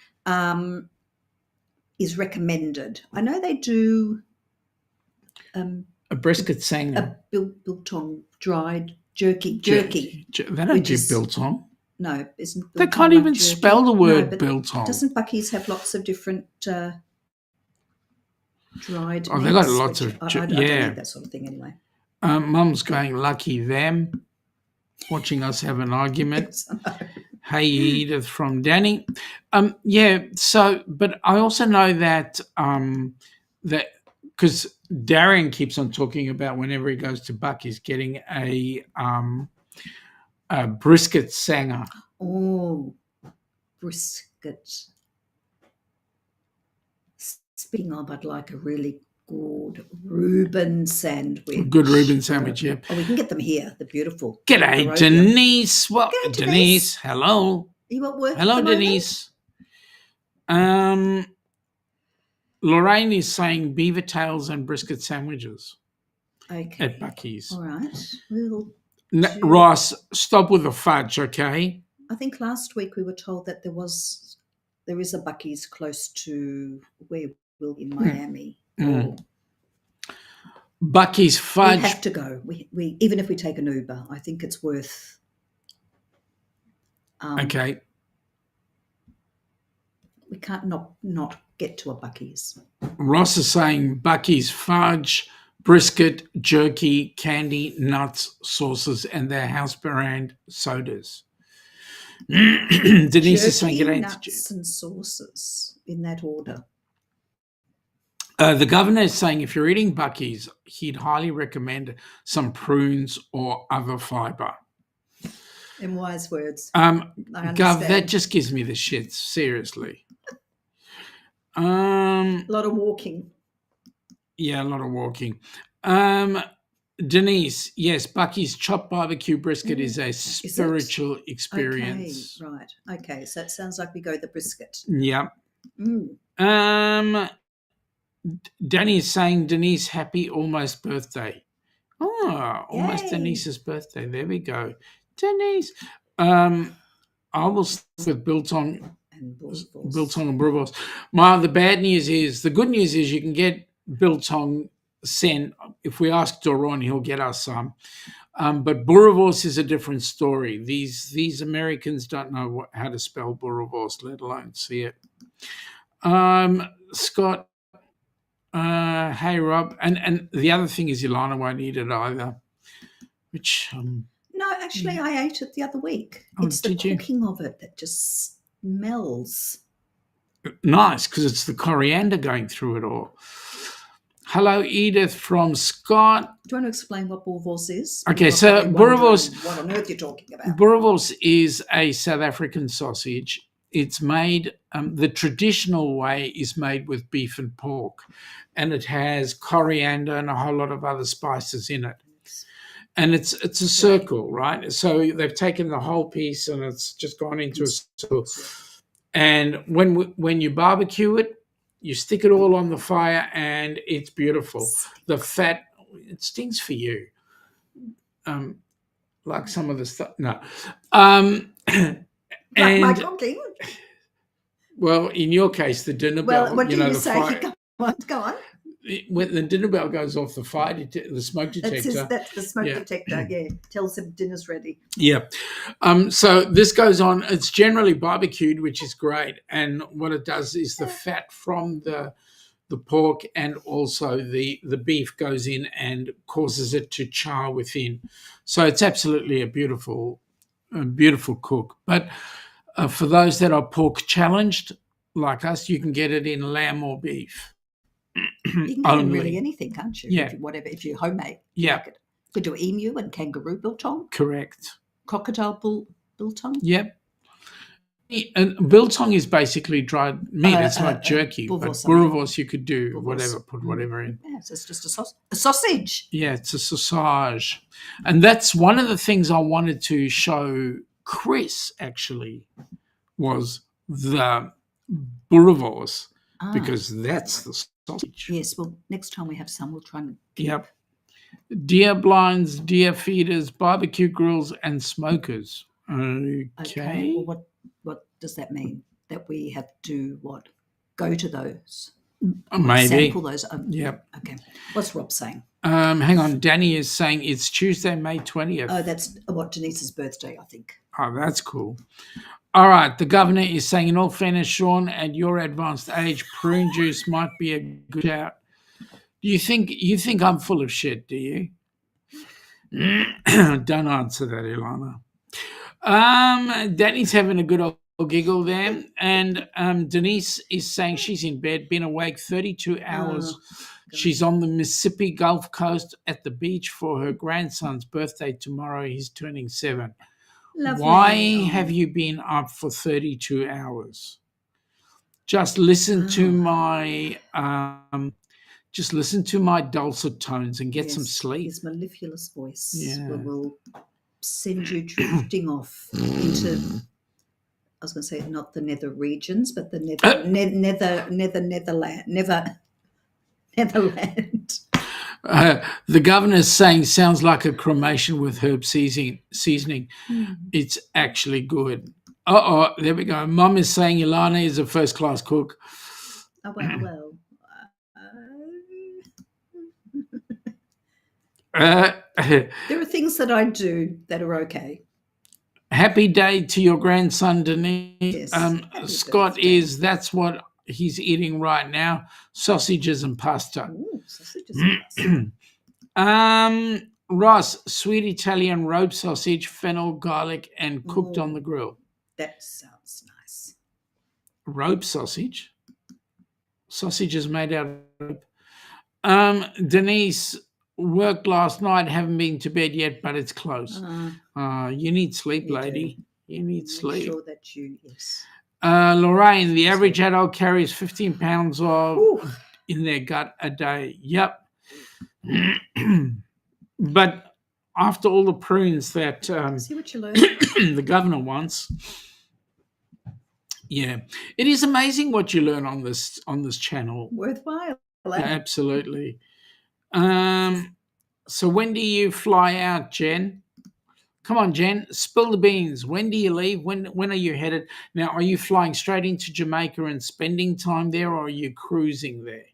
Is recommended. I know they do a brisket sang. A biltong dried jerky. They don't do biltong. No, isn't biltong. They can't even spell the word biltong. Doesn't Bucky's have lots of different dried? Oh, they got lots of. I don't eat that sort of thing anyway. Mum's going lucky them, watching us have an argument. Hey, Edith from Danny. So, but I also know that that because Darren keeps on talking about whenever he goes to Bucky's getting a brisket sanger. Oh, brisket. Speaking of, I'd like a really good Reuben sandwich. Good Reuben sandwich, yeah. Oh, we can get them here. They're beautiful. G'day, Denise. Well, Denise, hello. You at work? Hello, Denise. Lorraine is saying beaver tails and brisket sandwiches. Okay. At Bucky's. All right. Ross, stop with the fudge, okay? I think last week we were told that there is a Bucky's close to where we'll be in Miami. Bucky's fudge. We have to go. We even if we take an Uber, I think it's worth. Okay. We can't not get to a Bucky's. Ross is saying Bucky's fudge, brisket, jerky, candy, nuts, sauces, and their house brand sodas. Denise jerky, is saying it ain't nuts and sauces in that order. The governor is saying if you're eating Bucky's, he'd highly recommend some prunes or other fibre. In wise words. Gov, that just gives me the shits, seriously. A lot of walking. Yeah, a lot of walking. Denise, yes, Bucky's chopped barbecue brisket is a spiritual experience. Okay, right. Okay, so it sounds like we go the brisket. Yep. Danny is saying, Denise, happy almost birthday. Oh, almost Yay. Denise's birthday. There we go. Denise. I will start with biltong and boerewors. The good news is you can get biltong sent. If we ask Doron, he'll get us some. But boerewors is a different story. These Americans don't know how to spell boerewors, let alone see it. Scott, hey Rob, and the other thing is Ilana won't eat it either, which No, actually, I ate it the other week. Oh, It's the did you? cooking of it that just smells. nice because it's the coriander going through it all. Hello, Edith from Scott. Do you want to explain what boerewors is? Okay, You're so probably wondering boerewors- what on earth you're talking about. Boerewors is a South African sausage. It's made, the traditional way is made with beef and pork, and it has coriander and a whole lot of other spices in it. And it's a circle, right? So they've taken the whole piece and it's just gone into a circle. And when you barbecue it, you stick it all on the fire and it's beautiful. The fat, it stings for you. Like some of the stuff, no. Like my And cooking. well, in your case, the dinner bell, Well, what do you the say? fire, Go on. when the dinner bell goes off, the smoke detector. That's the smoke Yeah. detector. Yeah, tells him dinner's ready. Yeah. So this goes on. It's generally barbecued, which is great. And what it does is the fat from the pork and also the beef goes in and causes it to char within. So it's absolutely a beautiful cook. But for those that are pork challenged, like us, you can get it in lamb or beef. You can get in really anything, can't you? Yeah. If you homemade. Yeah. You could do emu and kangaroo biltong, Correct. crocodile biltong. Yep. And biltong is basically dried meat. It's like jerky. But boerewors you could do Boerewors. whatever, put whatever in. Yes, it's just a sausage. Yeah, it's a sausage. And that's one of the things I wanted to show Chris, actually, was the boerewors, because that's the sausage. Yes, well, next time we have some, we'll try and keep. Yep. Deer blinds, deer feeders, barbecue grills, and smokers. Okay. Well, what does that mean? That we have to what? Go to those? Maybe. Sample those? Yep. Okay. What's Rob saying? Hang on. Danny is saying it's Tuesday, May 20th. Oh, that's Denise's birthday, I think. Oh, that's cool. All right. The governor is saying, in all fairness, Shaun, at your advanced age, prune juice might be a good shout. You think I'm full of shit, do you? Don't answer that, Ilana. Danny's having a good old giggle there, and Denise is saying she's in bed, been awake 32 hours. She's on the Mississippi Gulf Coast at the beach for her grandson's birthday tomorrow. He's turning 7. Lovely. Why have you been up for 32 hours? Just listen to my dulcet tones and get some sleep. His mellifluous voice Yeah. will send you drifting off into, I was going to say not the nether regions, but the Netherland. The governor's saying sounds like a cremation with herb seasoning. It's actually good. There we go. Mum is saying Ilana is a first-class cook. Oh, well. There are things that I do that are okay. Happy day to your grandson, Denise. Yes, Scott that's what he's eating right now, sausages and pasta. Ooh, sausages and pasta. Ross, sweet Italian rope sausage, fennel, garlic, and cooked on the grill. That sounds nice. Rope sausage? Sausages made out of rope. Denise, worked last night, haven't been to bed yet, but it's close. You need sleep, lady. You need sleep. Make sure that you, yes. Lorraine, the average adult carries 15 pounds in their gut a day. Yep. But after all the prunes that See what you learn. the governor wants, yeah, it is amazing what you learn on this channel. Worthwhile. Absolutely. So when do you fly out, Jen? Come on, Jen, spill the beans. When do you leave? When are you headed? Now, are you flying straight into Jamaica and spending time there, or are you cruising there?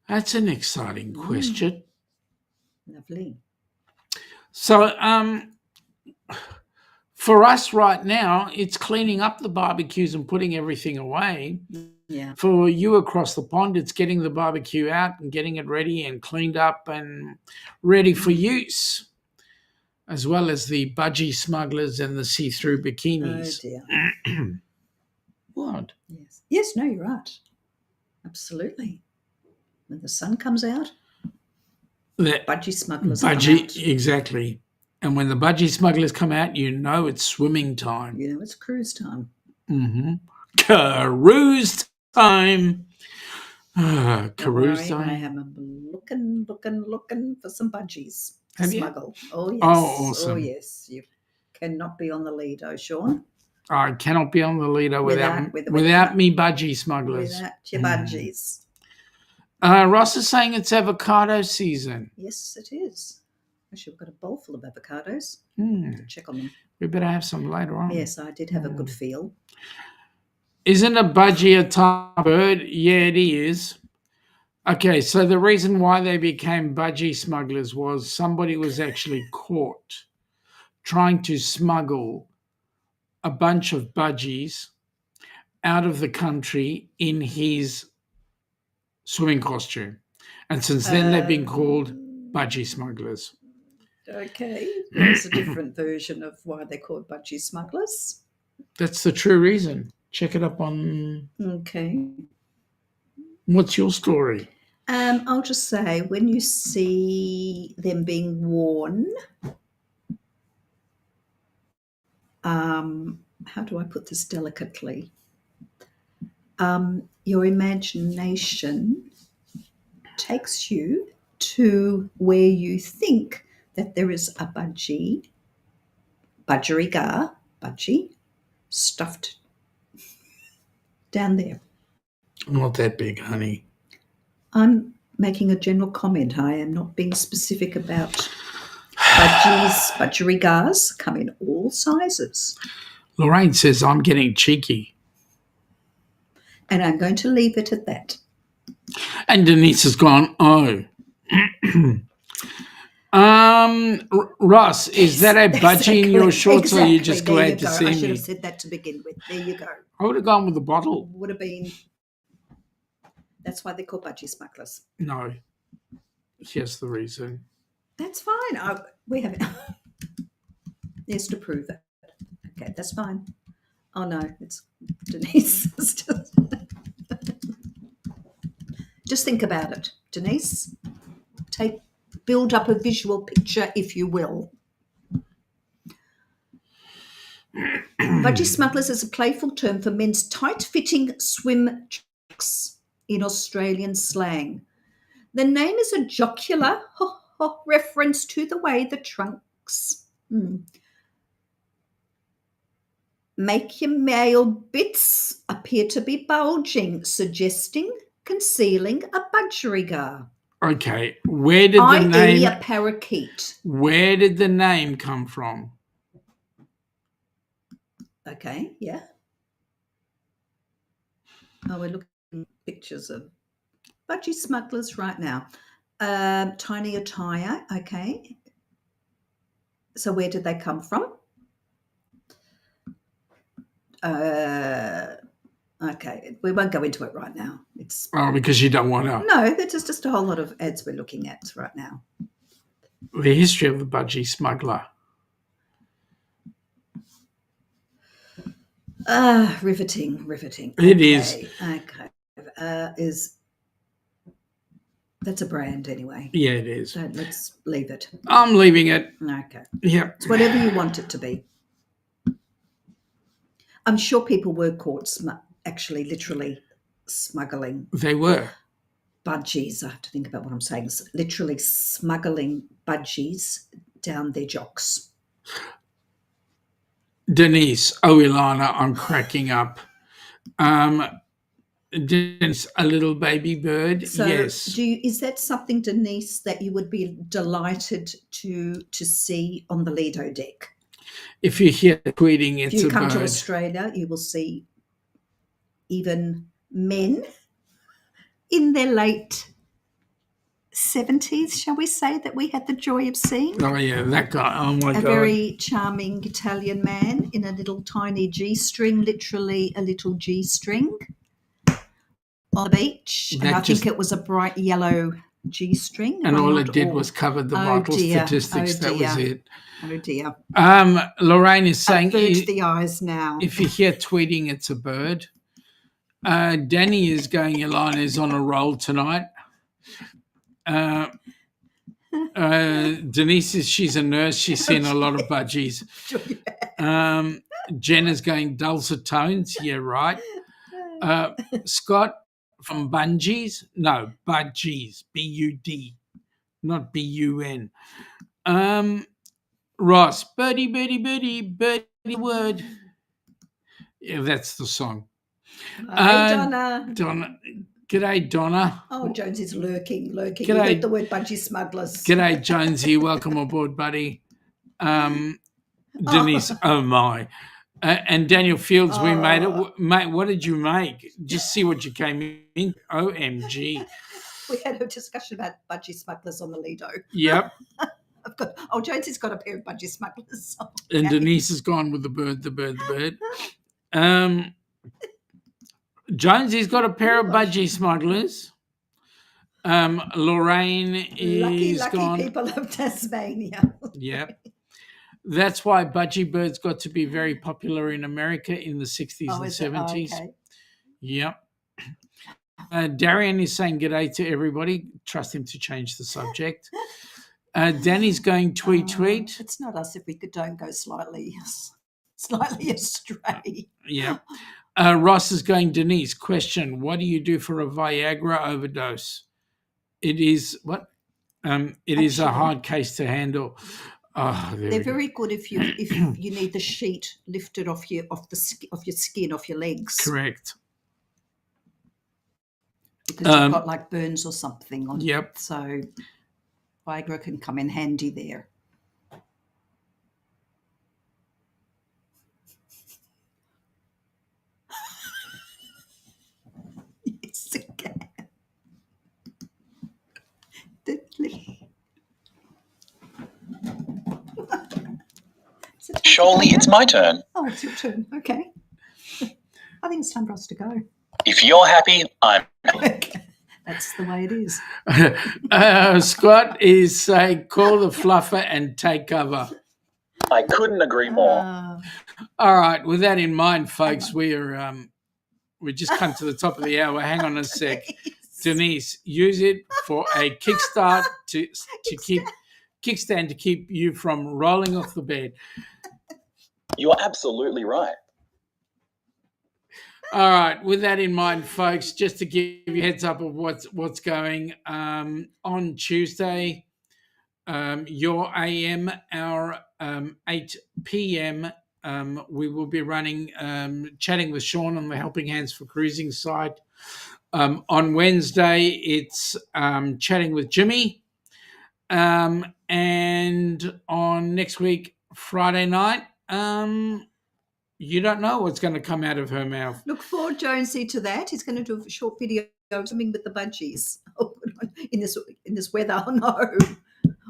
That's an exciting question. Lovely. So, For us right now, it's cleaning up the barbecues and putting everything away. Yeah. For you across the pond, it's getting the barbecue out and getting it ready and cleaned up and ready for use, as well as the budgie smugglers and the see-through Oh bikinis. dear. What? Yes. Yes, no, you're right. Absolutely. When the sun comes out, That budgie smugglers come out. exactly. And when the budgie smugglers come out, you know it's swimming time. You know, it's cruise time. Mm-hmm. Cruise time. Don't Cruise worry, I time. am looking for some budgies to Have you? smuggle. Oh, yes. Oh, awesome. Oh, yes. You cannot be on the Lido, Sean, I cannot be on the Lido without without- me budgie smugglers. without your budgies. Ross is saying it's avocado season. Yes, it is. Actually, we've got a bowl full of avocados. Hmm. Check on them. We better have some later on. Yes, I did have a good feel. Isn't a budgie a type of bird? Yeah, it is. Okay, so the reason why they became budgie smugglers was somebody was actually caught trying to smuggle a bunch of budgies out of the country in his swimming costume. And since then, they've been called budgie smugglers. Okay, there's a different version of why they're called budgie smugglers. That's the true reason. Check it up on... Okay. What's your story? I'll just say, when you see them being worn, how do I put this delicately? Your imagination takes you to where you think that there is a budgie stuffed down there. Not that big, honey. I'm making a general comment. I am not being specific about budgies. Budgerigars come in all sizes. Lorraine says I'm getting cheeky. And I'm going to leave it at that. And Denise has gone, oh. Ross, is that a budgie in your shorts or are you just glad to see I should me? have said that to begin with. There you go. I would have gone with the bottle. Would have been. That's why they're called budgie smugglers. No. Here's the reason. That's fine. We have it. Yes, to prove it. Okay, that's fine. Oh no, it's Denise. Just think about it, Denise. Build up a visual picture, if you will. Budgie smugglers is a playful term for men's tight-fitting swim trunks in Australian slang. The name is a jocular reference to the way the trunks make your male bits appear to be bulging, concealing a budgerigar. Okay, where did the i.e. name... a parakeet. Where did the name come from? Okay, yeah. Oh, we're looking at pictures of budgie smugglers right now. Tiny attire, okay. So where did they come from? Okay, we won't go into it right now. It's because you don't want to. No, there's just a whole lot of ads we're looking at right now. The history of the budgie smuggler. Riveting. It is. Okay. That's a brand anyway. Yeah, it is. So let's leave it. I'm leaving it. Okay. Yeah. It's whatever you want it to be. I'm sure people were caught actually literally smuggling They were. budgies. I have to think about what I'm saying. Literally smuggling budgies down their jocks. Denise, Ilana, I'm cracking up. Denise, a little baby bird. So yes. is that something, Denise, that you would be delighted to see on the Lido deck? If you hear tweeting, it's if you a come to bird. Australia, you will see even men in their late 70s, shall we say, that we had the joy of seeing. Oh, yeah, that guy. Oh, my A God. very charming Italian man in a little tiny G-string, literally a little G-string on the beach. And I think it was a bright yellow G-string. And all it did was cover the vital statistics. That was it. Oh, dear. Lorraine is saying... Avert the eyes now. If you hear tweeting, it's a bird. Danny is going, Ilana is on a roll tonight. Denise is, she's a nurse. She's seen a lot of budgies. Jenna's going dulcet tones. Yeah, right. Scott from Bungies. No, Budgies. B-U-D, not B-U-N. Ross, birdie, birdie, birdie, birdie word. Yeah, that's the song. Hey, Donna. Donna. G'day, Donna. Oh, Jonesy's lurking. G'day. You heard the word budgie smugglers. G'day, Jonesy. Welcome aboard, buddy. Denise, oh my. And Daniel Fields, we made it. Mate, what did you make? Just see what you came in. OMG. We had a discussion about budgie smugglers on the Lido. Yep. Jonesy's got a pair of budgie smugglers. Okay. And Denise has gone with the bird. Jonesy's got a pair of budgie smugglers. Lorraine is lucky gone. People of Tasmania. Yep. That's why budgie birds got to be very popular in America in the 60s and 70s. Okay. Yep. Darian is saying g'day to everybody. Trust him to change the subject. Danny's going tweet. It's not us if we don't go slightly astray. Yeah. Ross is going, Denise, question, what do you do for a Viagra overdose? It is what? It is a hard case to handle. Oh, they're very good if you need the sheet lifted off your skin, off your legs. Correct. Because you've got like burns or something on. Yep. So Viagra can come in handy there. Yes, it can. Surely it's my turn. Oh, it's your turn. Okay. I think it's time for us to go. If you're happy, I'm happy. Okay. That's the way it is. Scott is saying, call the fluffer and take cover. I couldn't agree more. All right. With that in mind, folks, we just come to the top of the hour. Hang on a sec. Denise, use it for a kickstart to keep you from rolling off the bed. You're absolutely right. All right. With that in mind, folks, just to give you a heads up of what's going on Tuesday, your AM, our 8 p.m. We will be running, chatting with Shaun on the Helping Hands for Cruising side. On Wednesday, it's chatting with Jimmy. And on next week, Friday night, you don't know what's going to come out of her mouth. Look forward, Jonesy, to that. He's going to do a short video of something with the budgies in this weather. Oh, no.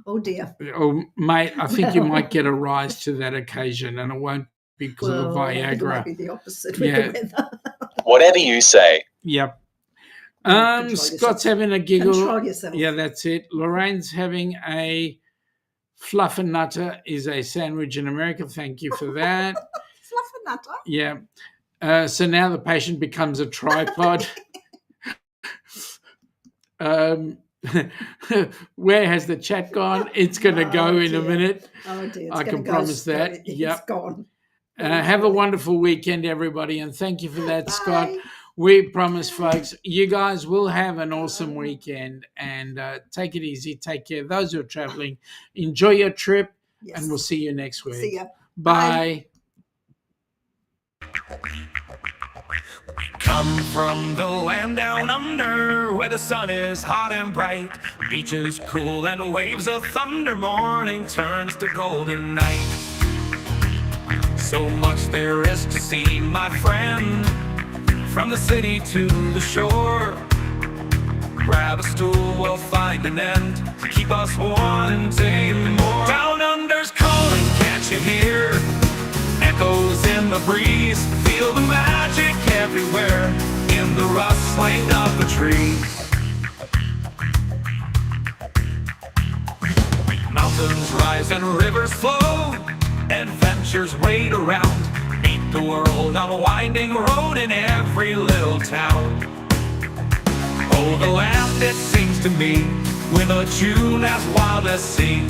Oh, dear. Oh, mate, I think you might get a rise to that occasion, and it won't be because of the Viagra. It might be the opposite with the weather. Whatever you say. Yep. Scott's having a giggle. Control yourself. Yeah, that's it. Lorraine's having a fluff and nutter is a sandwich in America. Thank you for that. Fluff and nutter? Yeah. So now the patient becomes a tripod. Where has the chat gone? It's going to go in a minute. Oh, dear. I can promise that. It's gone. Have a wonderful weekend, everybody, and thank you for that, Bye. Scott. We promise, folks, you guys will have an awesome weekend, and take it easy. Take care. Those who are traveling, enjoy your trip, and we'll see you next week. See ya. Bye. Come from the land down under, where the sun is hot and bright, beaches cool and waves of thunder, morning turns to golden night. So much there is to see, my friend, from the city to the shore. Grab a stool, we'll find an end to keep us wanting more. Down under's calling, can't you hear? Echoes in the breeze, feel the magic everywhere in the rustling of the trees. Mountains rise and rivers flow, adventures wait around. Meet the world on a winding road in every little town. Oh, the land, it sings to me with a tune as wild as sea.